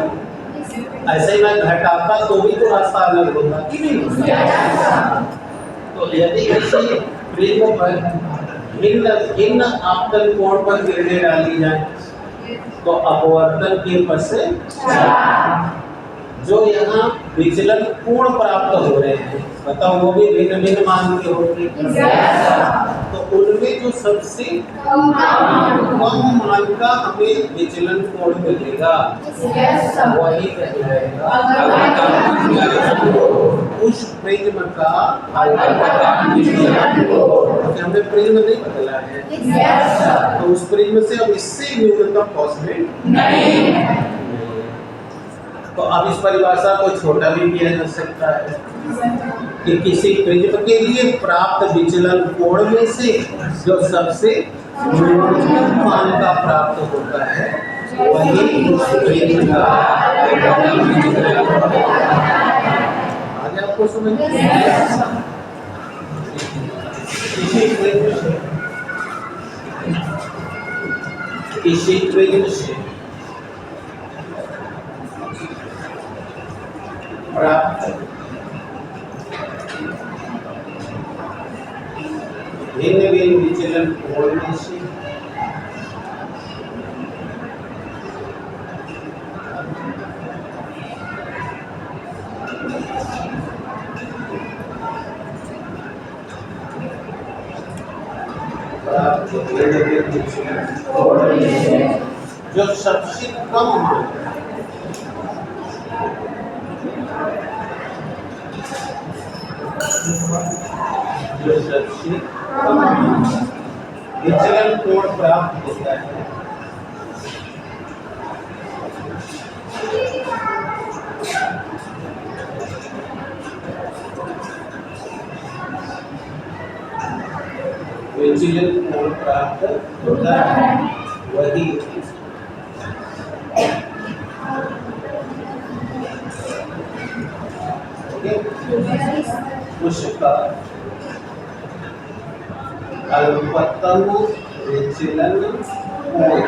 ऐसे ही मैं घटाता तो भी तो रास्ता अलग होता कि नहीं होता। तो यदि किसी प्रिज्म पर भिन्न आपतन कोण पर किरणें डाली जाए तो अपवर्तन के पद से जो यहाँ विचलन कोण प्राप्त हो रहे हैं, बताओ वो भी भिन्न भिन्न मान के होंगे। तो उनमें जो सबसे कम मान का हमें विचलन कोण मिलेगा वही कहलाएगा उस प्रिज्म का हमें प्रिज्म नहीं बदला है, तो उस प्रिज्म से अब इससे न्यूनतम पॉसिबल नहीं। तो अब इस परिभाषा को छोटा भी किया जा सकता है कि किसी प्रिज्म के लिए प्राप्त विचलन कोण में से जो सबसे न्यूनतम मान का प्राप्त होता है वही उस प्रिज्म का। आगे आपको समझ किसी प्रिज्म से प्राप्त भिन्न भिन्न विचलन कोण में से जो सबसे कम मान जो सबसे कम विचलन कोण प्राप्त होता है विचलन कोण प्राप्त होता है वही उसका अल्पतम विचलन कोण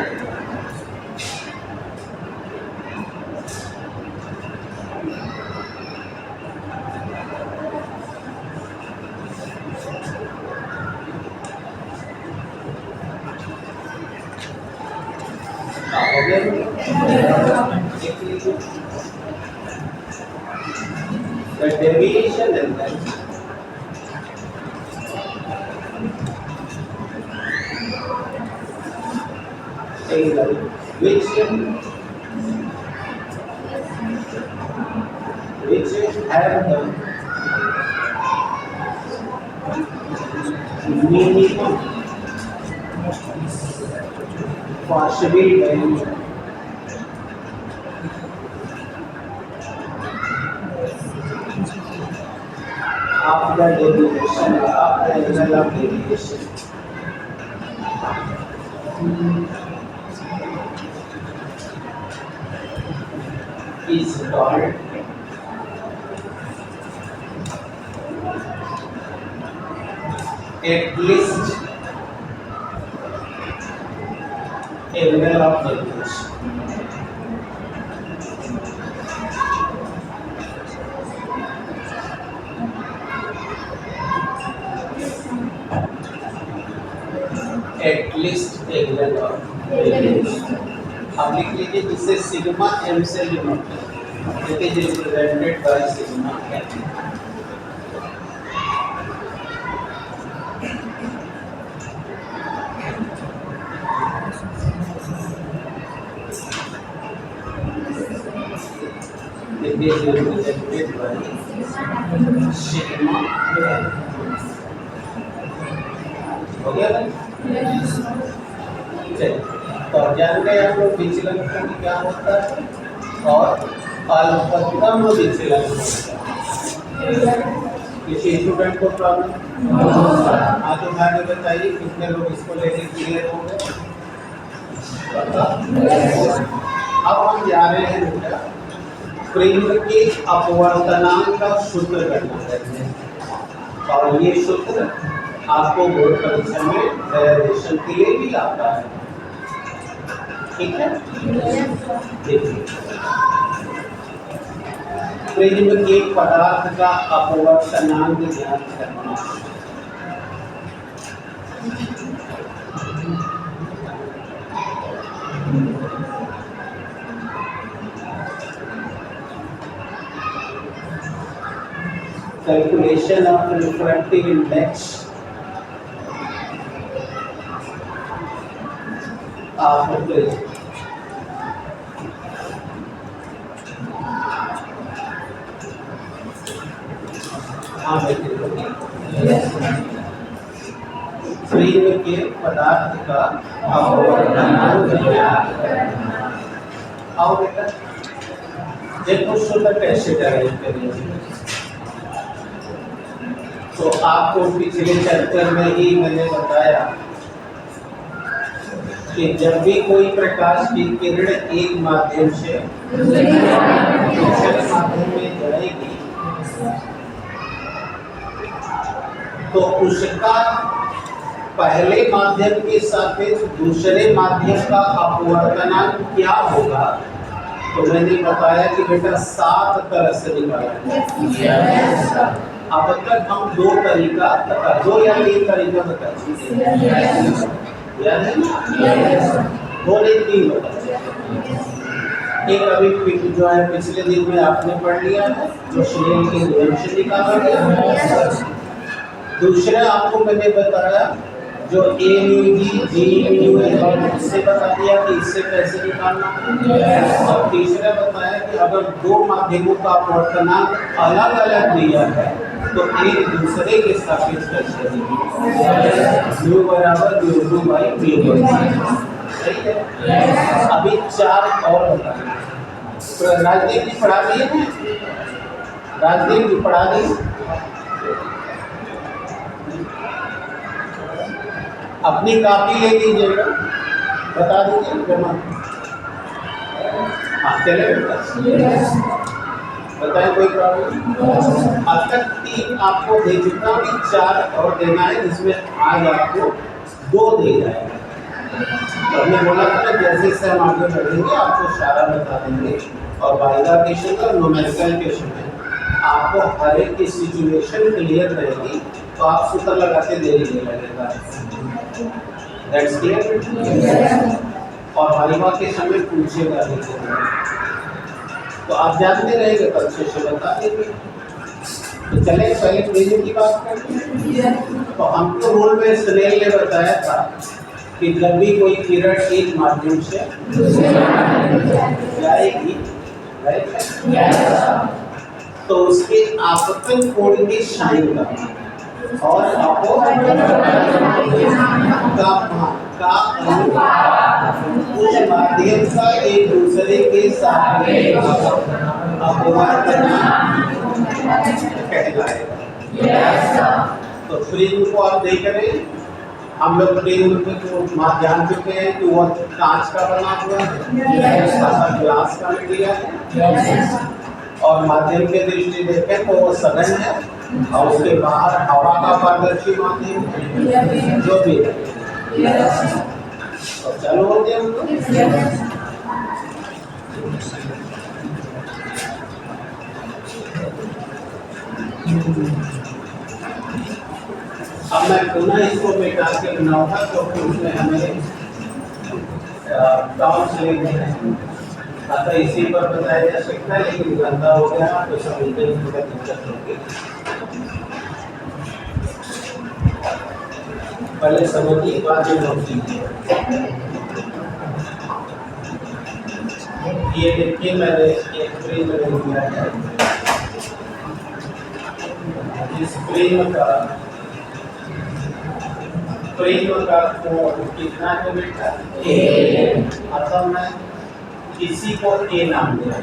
The deviation in that angle which have the minimum possible value of the deviation of the angle of deviation is called at least angle of deviation. At least angle of deviation. अब लिख लीजिए जिसे sigma m से denote it is represented by sigma m. It is represented by sigma m. हो गया ना? चलिए तो जान गए हम लोग विचलन कोण क्या होता है और अल्पतम विचलन किसी स्टूडेंट को प्रॉब्लम हाथ उठा के बताइए कितने लोग इसको लेके क्लियर हो गए. अब हम जा रहे हैं बेटा प्रिंग के अपवर्तनांक का सूत्र करना है और ये सूत्र आपको बोर्ड परीक्षा में डेरिवेशन के लिए भी आता है. ठीक है देखिए प्रिज्म के पदार्थ का अपवर्तनांक ज्ञात करना. Calculation of refractive index of the prism. Prism के पदार्थ का अपवर्तनांक ज्ञात करना. आओ बेटा देखो सूत्र कैसे करेंगे. तो आपको पिछले चैप्टर में ही मैंने बताया कि जब भी कोई प्रकाश की किरण एक माध्यम से दूसरे माध्यम में जाएगी तो उसका पहले माध्यम के सापेक्ष दूसरे माध्यम का अपवर्तनांक क्या होगा. तो मैंने बताया कि बेटा 7 तरह से निकाला. अब तक हम 2 तरीका 2 या 3 तरीका बता चुके हैं. याद है ना 2 नहीं 3 बता. एक अभी जो है पिछले दिन में आपने पढ़ लिया है जो श्रेणी के नियम से निकाला गया. दूसरा आपको मैंने बताया जो ए म्यू जी जी म्यू है इससे बता दिया कि इससे कैसे निकालना है। और तीसरा बताया कि अगर दो माध्यमों का अपवर्तनांक अलग अलग दिया है तो एक दूसरे के सापेक्ष कैसे लिखेंगे। म्यू बराबर mu two by mu one. सही है। अभी चार और बताइए। राजदीप जी पढ़ा दिए हैं? राजदीप जी पढ़ा दिए? अपनी कॉपी ले लीजिएगा, बता दीजिए जमा। हाँ चले बताएं, कोई प्रॉब्लम? अब तक तीन आपको दे चुका हूँ, चार और देना है जिसमें आज आपको दो दे जाएगा। तो हमने बोला था ना जैसे जैसे हम आगे बढ़ेंगे आपको सारा बता देंगे। और बाइनरी क्वेश्चन और न्यूमेरिकल क्वेश्चन है, आपको हर एक की सिचुएशन क्लियर रहेगी तो आप सूत्र लगाते देरी नहीं लगेगा। That's clear. और वाइवा के समय पूछेगा नहीं तो आप जानते रहेंगे तो अच्छे से बता देंगे। तो चले पहले प्रेजेंट की बात करते हैं। तो हमको रूल में स्नेल ने बताया था कि जब भी कोई किरण एक माध्यम से जाएगी तो उसके आपतन कोण की साइन करना और उस माध्यम का एक दूसरे के साथ अपवाद करना कहलाएगा। तो प्रिज्म को आप देख रहे हैं, हम लोग प्रिज्म को जान चुके हैं कि वह कांच का बना हुआ है, ग्लास का मटेरियल है। और माध्यम के दृष्टि देखें तो वो सघन है और उसके बाहर हवा का पारदर्शी माध्यम है जो भी है। तो चलो हो गया हमको। अब मैं पुनः इसको मिटा के बनाऊंगा क्योंकि उसमें हमें टॉर्च लेने हैं। अतः इसी पर बताया जा सकता है, लेकिन गंदा हो गया तो समझने में थोड़ा दिक्कत होगी। पहले समझिए बाद में नोट कीजिए। ये देखिए मैंने एक प्रिज्म लिया है। इस प्रिज्म का कोण कितना है बेटा? ए। अतः मैं इसी को ए नाम दिया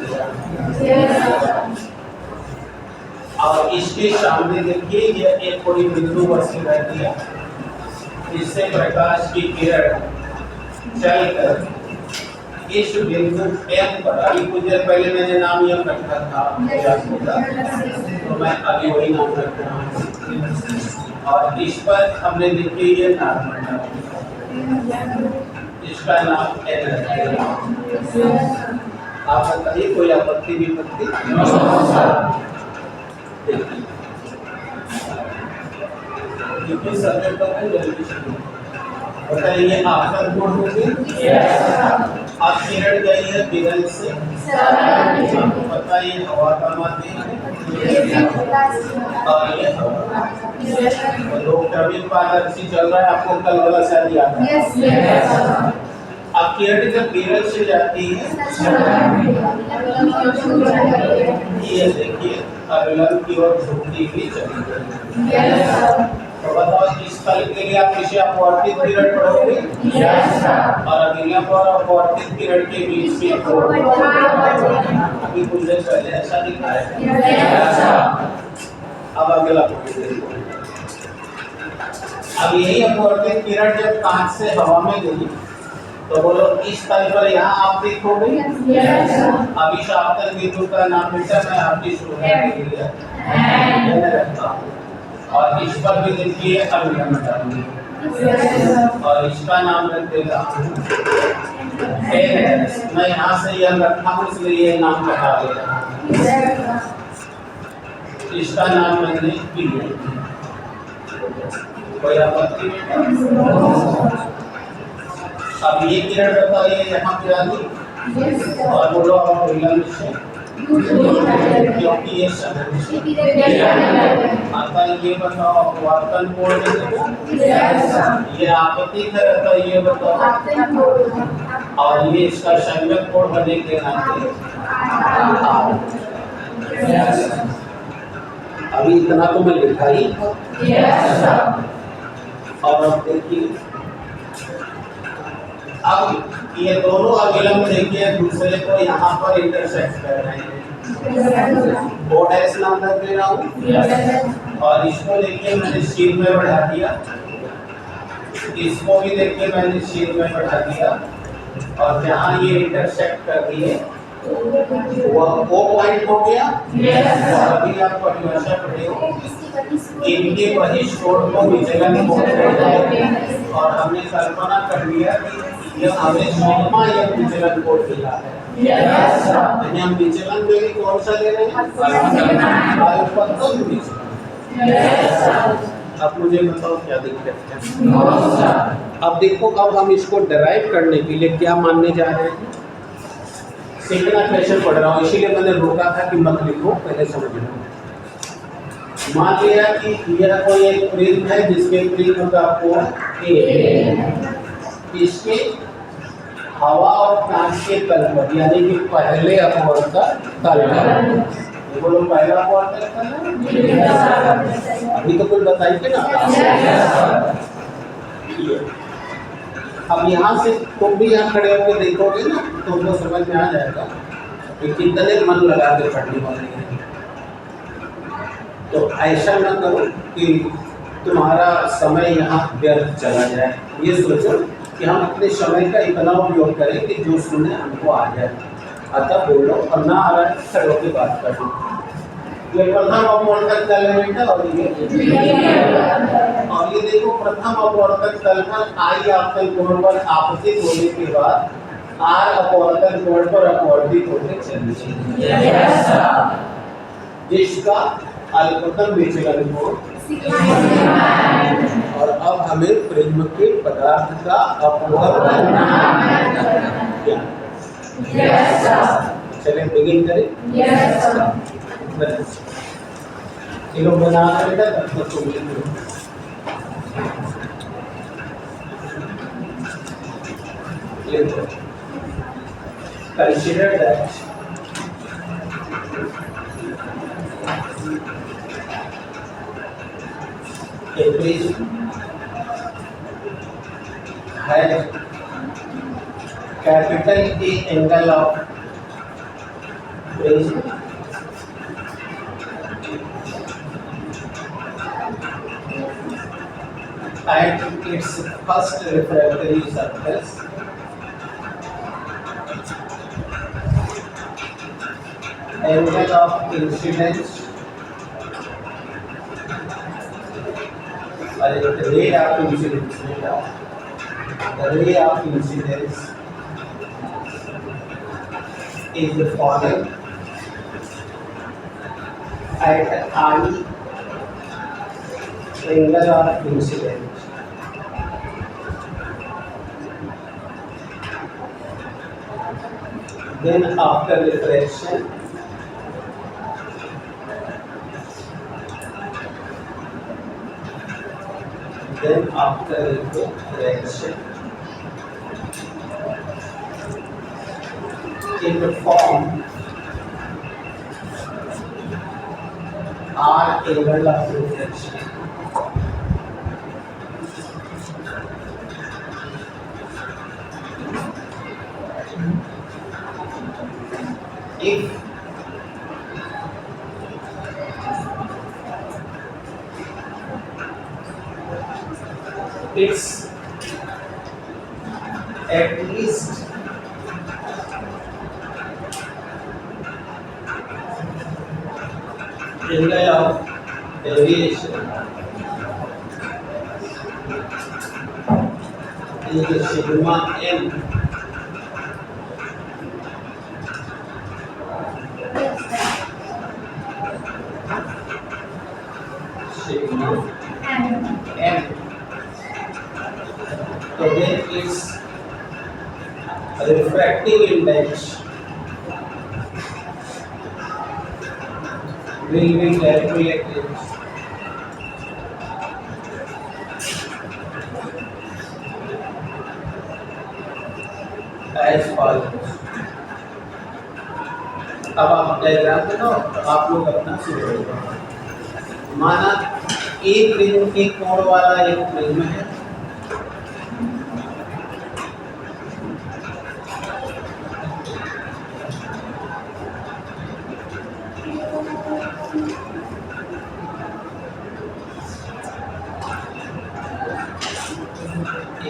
और इसके सामने देखिए यह एक कोई बिंदु वस्तु रहती है। इससे प्रकाश की किरण चलकर इस बिंदु M पर, अभी कुछ देर पहले मैंने नाम यह रखा था तो मैं अभी वही नाम रख रहा हूँ। और इस पर हमने देखिए ये नाम, इसका नाम N है। आप बताइए कोई आपत्ति विपत्ति? कितने सब्जेक्ट है जल्दी से बताइए। आपका कोण होगी आप किरण गई है विरल से, आपको पता है ये हवा का माध्यम है और ये लोग ट्रैवलिंग पारदर्शी चल रहा है। आपको कल वाला शायद याद है। अब किरण जब विरल से जाती है ये देखिए अविलंब की ओर झुकती हुई चली गई। तो बताओ इस स्थल के लिए आप किसे अपवर्तित किरण पढ़ोगे? और अविलंब और अपवर्तित किरण के बीच में अभी कुछ देर पहले ऐसा दिखा है। अब अगला अब यही अपवर्तित किरण जब कांच से हवा में गई तो बोलो इस स्थल पर यहाँ आपतित हो गई। अब इस आपतन बिंदु का नाम बेटा मैं आपकी सुविधा के लिए रखता हूँ और इस पर भी देखिए अविलंब डालूंगी और इसका नाम रख देगा मैं यहाँ से यह रखा हूँ इसलिए यह नाम हटा दे रहा हूँ। इसका नाम मैंने पी कोई आपत्ति? अब ये किरण बताइए यहाँ पे आ गई और बोलो आप विलंब से क्योंकि ये सदस्य आता ये बताओ अपवर्तन कोण में देखो ये आपत्ति है तो ये बताओ और ये इसका संयुक्त कोण बने के नाते अभी इतना तो मैं लिखा ही और अब देखिए अब ये दोनों अभिलंब देखिए दूसरे को यहाँ पर इंटरसेक्ट कर रहे हैं ओ डैश नाम रख दे रहा हूँ और इसको देखिए मैंने शीर में बढ़ा दिया इसको भी देखिए मैंने शीर में बढ़ा दिया और जहाँ ये इंटरसेक्ट कर दिए वह ओ पॉइंट हो गया और अभी आप परिभाषा पढ़े हो इनके बहिष्कोण को विचलन कोण कहते हैं और हमने कल्पना कर लिया कि यह हमें सिग्मा या विचलन कोण मिला है यानी हम विचलन में भी कौन सा ले रहे हैं वायुपत्तन विचलन। अब मुझे बताओ क्या दिक्कत है। अब देखो अब हम इसको डिराइव करने के लिए क्या मानने जा रहे हैं सीखना कैसे पढ़ रहा हूँ इसीलिए मैंने रोका था कि मत लिखो पहले समझ लो। मान लिया कि यह कोई एक प्रिज्म है जिसके प्रिज्म का कोण ए इसके हवा और कांच के तल पर यानी कि पहले अपवर्तक तल पर बोलो पहला अपवर्तक तल अभी तो कुछ बताइए ना। अब यहाँ से तुम भी यहाँ खड़े होकर देखोगे ना तो तुमको समझ में आ जाएगा कि कितने मन लगा के पढ़ने वाले हैं। तो ऐसा न करो कि तुम्हारा समय यहाँ व्यर्थ चला जाए ये सोचो कि हम अपने समय का इतना उपयोग करें कि जो सुने हमको आ जाए अतः बोलो और ना आ रहा है खड़े होकर बात करो। ये प्रथम अपवर्तक तल है बेटा और ये देखो प्रथम अपवर्तक तल पर आई आपतन कोण पर आपतित होने के बाद आर अपवर्तन कोण पर अपवर्तित होते चले जिसका अल्पतम विचलन कोण और अब हमें प्रिज्म के पदार्थ का अपवर्तन चले बिगिन करें। ये लोग बना बेटा तब तक तुम लिख लो। Consider that a prism has capital A angle of prism at its first refractory surface angle of incidence or the ray of incidence the ray of incidence is the following at I angle of incidence then after reflection in the form R angle of reflection if it's at least angle of deviation is the sigma m sigma m so then its refracting index will be calculated as follows. अब आप diagram बनाओ, तो आप लोग अपना शुरू करो। माना एक प्रिज्म के कोण वाला एक प्रिज्म है,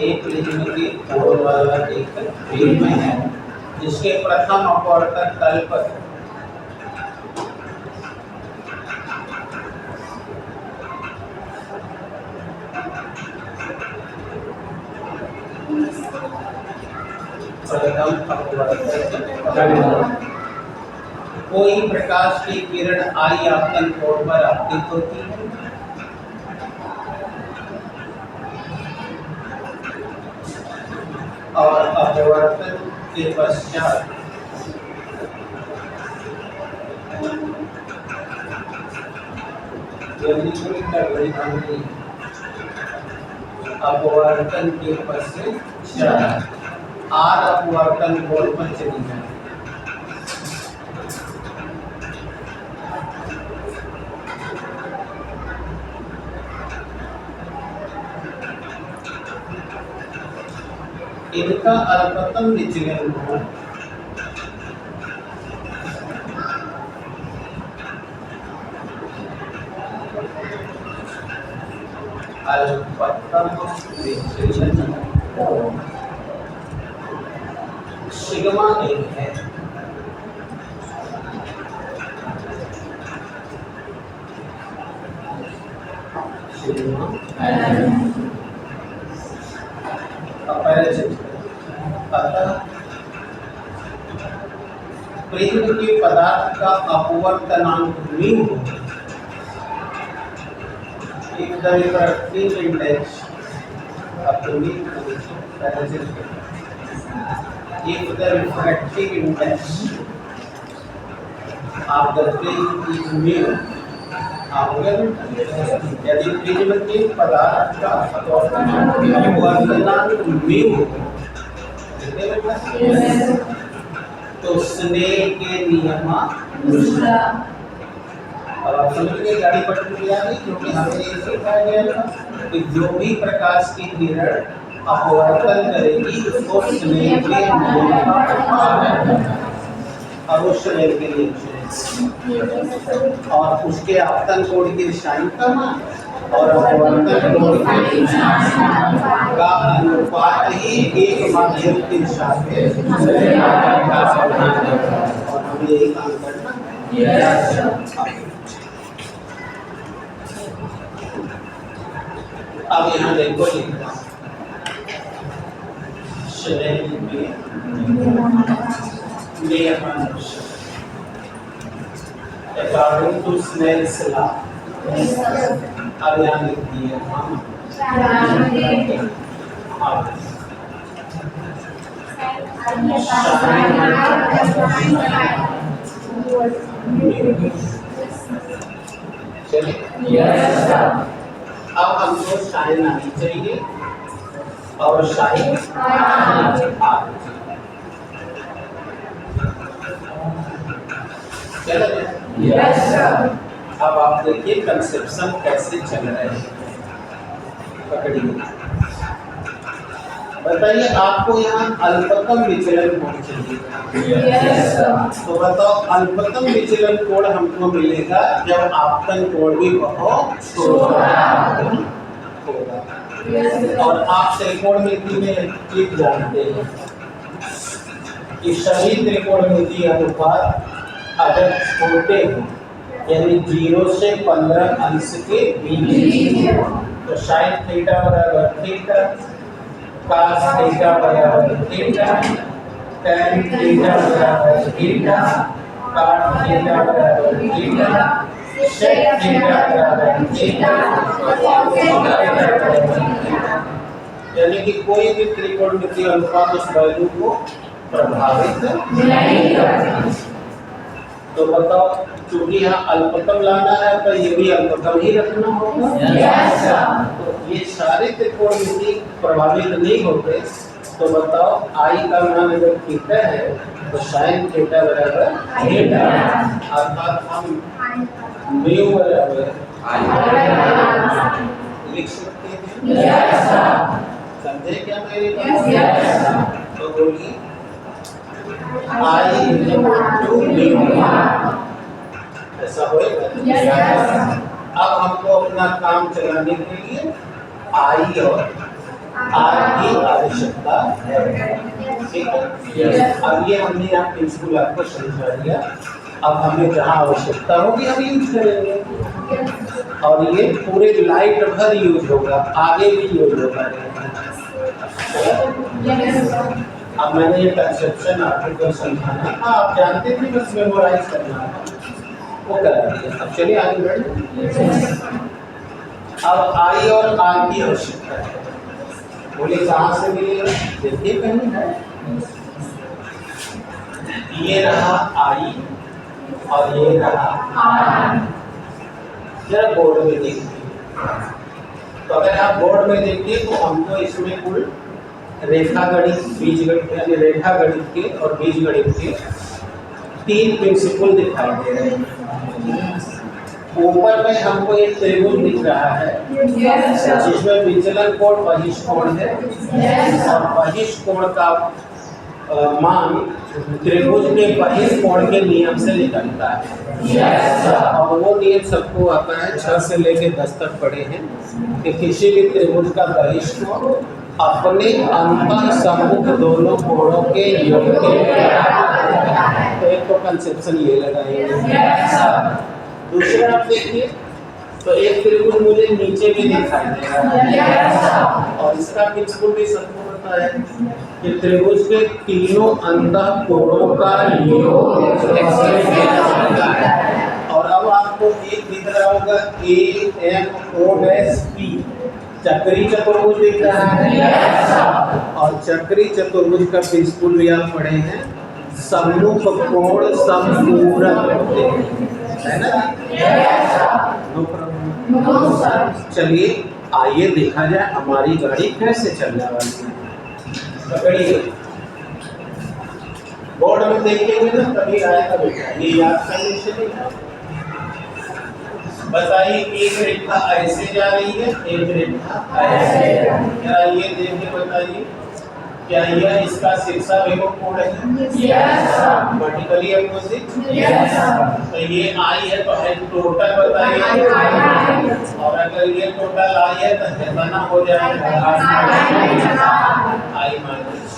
एक प्रिज्म के कोण वाला एक प्रिज्म है जिसके प्रथम अपवर्तक तल पर कोई प्रकाश की किरण आई आपतन कोण पर आपतित होती है, और अपवर्तन के पश्चात अपवर्तन के पश्चात आर अपवर्तन कोण पर चली जाए। इनका अल्पतम विचलन कोण सिग्मा एक है। अतः प्रिज्म के पदार्थ का अपवर्तनांक mu if the refractive index of the if the refractive index of the prism is mu, यदि प्रिज्म के पदार्थ का अपवर्तनांक म्यू तो स्नेल के नियम अब आप समझ गए गाड़ी पटरी किया है, क्योंकि हमें ये सिखाया गया था कि जो भी प्रकाश की किरण अपवर्तन करेगी उसको स्नेल के नियम का पालन करना, और उस स्नेल के नियम और उसके आपतन कोण की निशानी करना और अपवर्तन कोण का अनुपात ही एक माध्यम की दिशा पे और हमें यही काम करना। अब यहाँ देखो लिखा Snell according to Snell's law. अब यहाँ लिख दिए हम चलिए अब हमको साइन आनी चाहिए और साइन अब आप देखिए कंसेप्शन कैसे चल रहे हैं। पकड़िए, बताइए आपको यहाँ अल्पतम विचलन कोण चाहिए। तो बताओ अल्पतम विचलन कोण हमको मिलेगा जब आपतन कोण भी बहुत छोटा होगा। और आप त्रिकोणमिति में एक जानते हैं कि सभी त्रिकोणमिति अनुपात अगर छोटे हो, यानी 0 से 15 अंश के बीच, तो साइन थीटा बराबर थीटा, cos थीटा बराबर थीटा, tan थीटा बराबर थीटा, cot थीटा बराबर थीटा, sec थीटा बराबर थीटा, यानी कि कोई भी त्रिकोणमितीय अनुपात उस वैल्यू को प्रभावित नहीं करता। तो बताओ चूंकि यहाँ अल्पतम लाना है तो ये भी अल्पतम ही रखना होगा।
Yes, sir.
तो ये सारे त्रिकोणमिति प्रभावित नहीं होते। तो बताओ आई का मान अगर थीटा है तो साइन थीटा बराबर थीटा, अर्थात हम म्यू बराबर लिख सकते हैं।
Yes, sir.
समझे क्या मेरी
Yes, sir.
तो बोलिए आई टू म्यू, ऐसा होएगा।
Yes, sir.
अब हमको अपना काम चलाने के लिए आई और आर की आवश्यकता है, ठीक है। अब ये हमने यहाँ प्रिंसिपल आपको समझा दिया। अब हमें जहाँ आवश्यकता होगी हम यूज करेंगे, और ये पूरे लाइफ भर यूज होगा, आगे भी यूज होगा।
Yes, sir.
अब मैंने ये कंसेप्शन आपको समझाना था, आप जानते थे, बस मेमोराइज करना था, वो करा दिया। अब चलिए आगे बढ़े। अब आई और आर की आवश्यकता है, बोले कहाँ से मिलेगा? देखिए कहीं है, ये रहा आई और ये रहा। जरा बोर्ड में देखिए, तो अगर आप बोर्ड में देखिए तो हमको इसमें कुल रेखा गणित, बीज गणित यानी रेखा गणित के और बीज गणित के 3 प्रिंसिपल दिखाई दे रहे हैं। ऊपर में हमको एक त्रिभुज दिख रहा है
Yes, sir.
जिसमें विचलन कोण बहिष्कोण है,
Yes, sir.
और बहिष्कोण का मान त्रिभुज के बहिष्कोण के नियम से निकलता है।
Yes, sir.
और वो नियम सबको आता है, 6 से लेकर 10 तक पढ़े हैं कि किसी भी त्रिभुज का बहिष्कोण अपने अंतर सम्मुख दोनों कोणों के योग के तो एक तो कंसेप्शन ये लगाएंगे।
Yes, sir.
दूसरा आप देखिए तो एक त्रिभुज मुझे नीचे भी दिखाई दे रहा है,
Yes, sir.
और इसका प्रिंसिपल भी सबको पता है कि त्रिभुज के तीनों अंतः कोणों का योग एक्सप्रेस किया जाता है। और अब आपको एक दिख रहा होगा AMO'P, चक्री चतुर्भुज दिख रहा है।
Yes, sir.
और चक्री चतुर्भुज का प्रिंसिपल भी आप पढ़े हैं, सम्मुख कोण संपूरक होते हैं, है ना?
Yes, sir.
No problem.
No, sir.
चलिए आइए देखा जाए हमारी गाड़ी कैसे चलने वाली है। पकड़िए, बोर्ड में देखेंगे ना तभी आएगा बेटा, ये याद करने से नहीं आएगा। बताइए एक रेखा ऐसे जा रही है, एक रेखा ऐसे, क्या ये देख के बताइए क्या यह इसका शीर्षा विभव कोण है?
Yes, sir.
Vertically opposite.
Yes, sir.
तो ये आई है तो है टोटल बताइए, और अगर ये टोटल आई है तो कितना हो जाएगा? आई माइनस।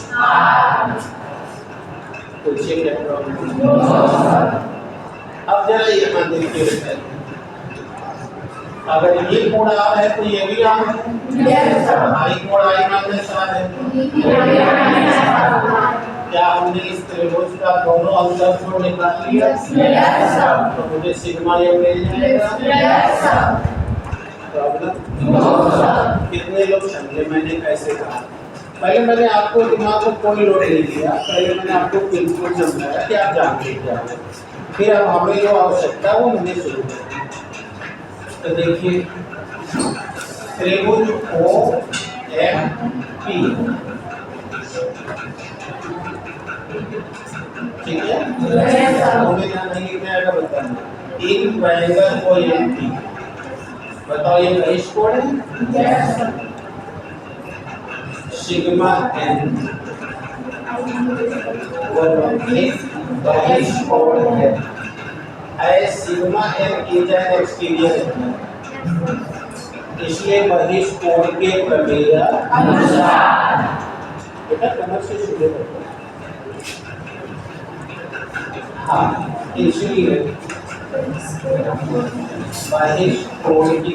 पूछिए क्या प्रॉब्लम? अब जरा यहाँ देखिए, अगर ये कोण आर है तो ये भी आर है।
Yes, sir.
आई कोण आई माइनस आर है। क्या हमने इस त्रिभुज का दोनों अंतर कोण निकाल लिया?
Yes, sir.
तो मुझे सिग्मा ये मिल जाएगा।
Yes, sir.
Problem?
No, sir.
कितने लोग समझे मैंने कैसे कहा? पहले मैंने आपको दिमाग को कोई लोड नहीं दिया, पहले मैंने आपको प्रिंसिपल समझाया कि आप जानते क्या है, फिर अब हमें जो आवश्यकता है वो मैंने शुरू कर दी। तो देखिए त्रिभुज OMP, ठीक है?
Yes, sir.
हमें ध्यान नहीं लिखना है, बताना इन ट्रायंगल OMP, बताओ ये बहिष्कोण है।
Yes, sir.
सिग्मा n बहिष्कोण है। Sigma n is an exterior, इसलिए बहिष्कोण के प्रमेय
अनुसार
बेटा कमर से शुरू करते हैं। हाँ, इसलिए बहिष्कोण की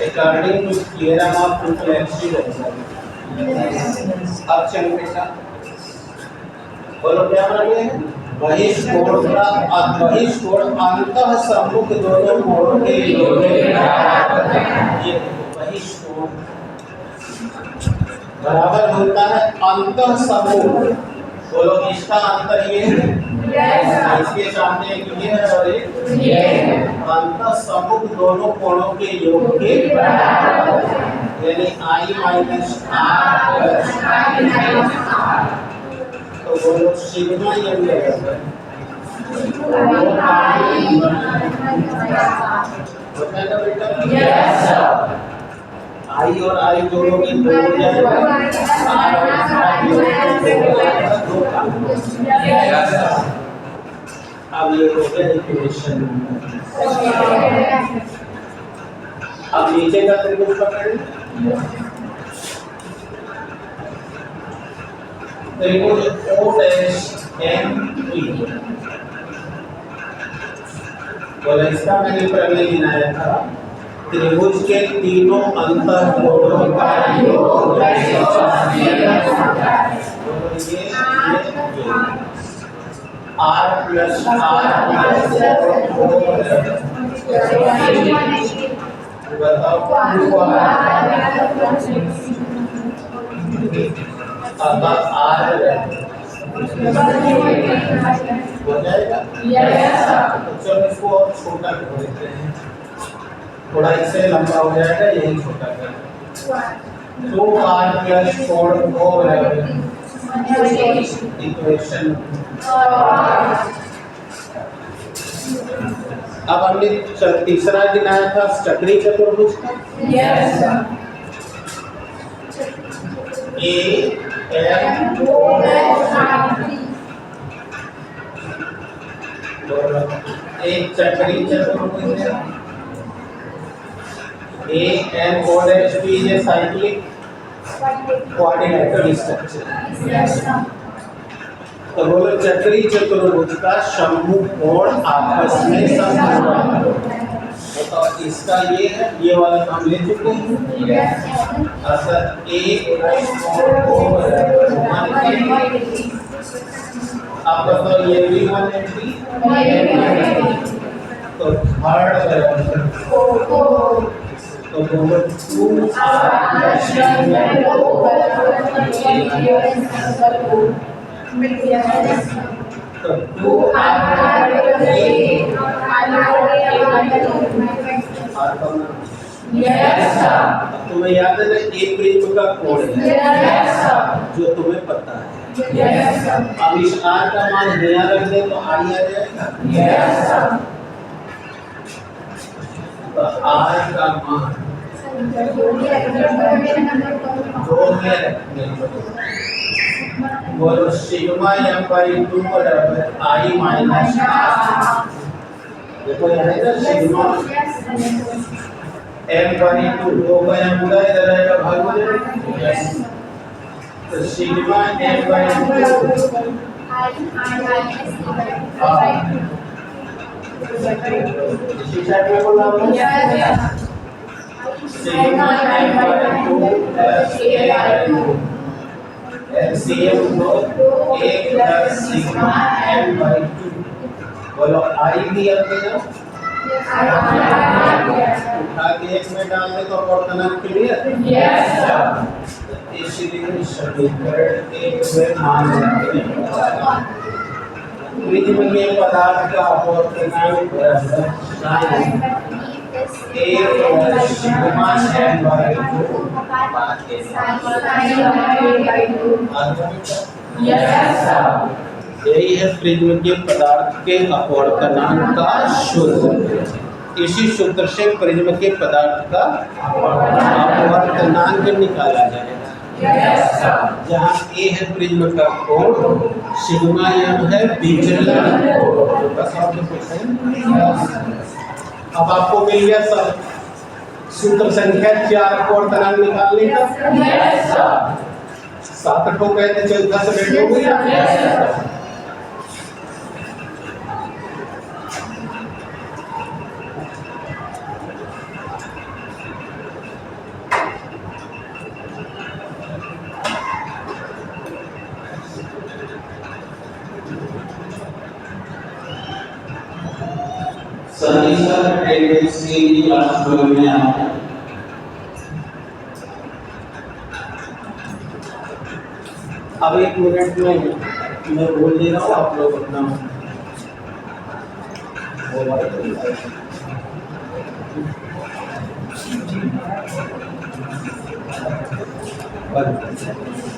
according to theorem of reflexive. अब चलो बेटा बोलो क्या बना है? बहिष्कोण का बहिष्कोण अंतः सम्मुख दोनों कोणों के योग ये बहिष्कोण बराबर होता है अंतः सम्मुख, बोलो इसका अंतर ये है, इसके सामने एक ये है और एक
ये है।
अंतर समुख दोनों कोणों के योग के यानी I माइनस R प्लस तो बोलो सिग्मा ये होता है ना बेटा? I और I जोड़ोगे तो हो जाएगा अब ये हो गया इक्वेशन। अब नीचे का त्रिभुज पकड़ें। त्रिभुज OSMP बोला इसका मैंने प्रमेय गिनाया था त्रिभुज के तीनों अंतःकोणों का योग R प्लस बताओ अब R हो जाएगा। तो चलो इसको और छोटा कर देते हैं, थोड़ा इससे लंबा हो जाएगा, यही छोटा कर 2R प्लस 4 इक्वेशन। अब हमने तीसरा गिनाया था चक्री चतुर्भुज का एक चक्री चतुर्भुज है AMOHP is a cyclic quadrilateral structure। तो बोलो चक्री चतुर्भुज का सम्मुख कोण आपस में समकोण। तो इसका ये है, ये वाला तो हम ले चुके हैं। अर्थात A प्लस 4 आप बताओ ये भी 180 तो थर्ड तो बोलो 2R प्लस तो 2R तुम्हें याद है ना एक प्रिज्म का कोण है जो तुम्हें पता है। अब इस R का मान नया रख दे तो I आ जाएगा। तो R का मान 2 में रखने बोलो सिग्मा m/2 बराबर I माइनस R। देखो यहाँ है ना सिग्मा m/2 2 का यहाँ पूरा इधर आएगा भाग हो जाएगा। तो सिग्मा m/2 इसी साइड में बोला sigma m/2 plus a/2 LCM दो 1 प्लस सिग्मा m/2 बोलो I दिया था उठा के एक में डाल दे तो अपोर्टनल क्लियर। इसलिए समीकरण एक में मान लेते हैं प्रिज्म के पदार्थ का अपोर्टनल बराबर A प्लस सिग्मा m/2 यही है प्रिज्म के पदार्थ के अपवर्तनांक का सूत्र। इसी सूत्र से प्रिज्म के पदार्थ का अपवर्तनांक निकाला जाएगा। जहाँ A है प्रिज्म का कोण, सिग्मा m है विचलन। अब आपको मिल गया सब सूत्र संख्या 4 अपवर्तनांक निकालने का। 7 ठो कहते चल 10 बैठ हो गया। समीकरण टेंडेंसी की अर्थों में आता है। अब 1 मिनट में मैं बोल दे रहा हूँ, आप लोग अपना बंद।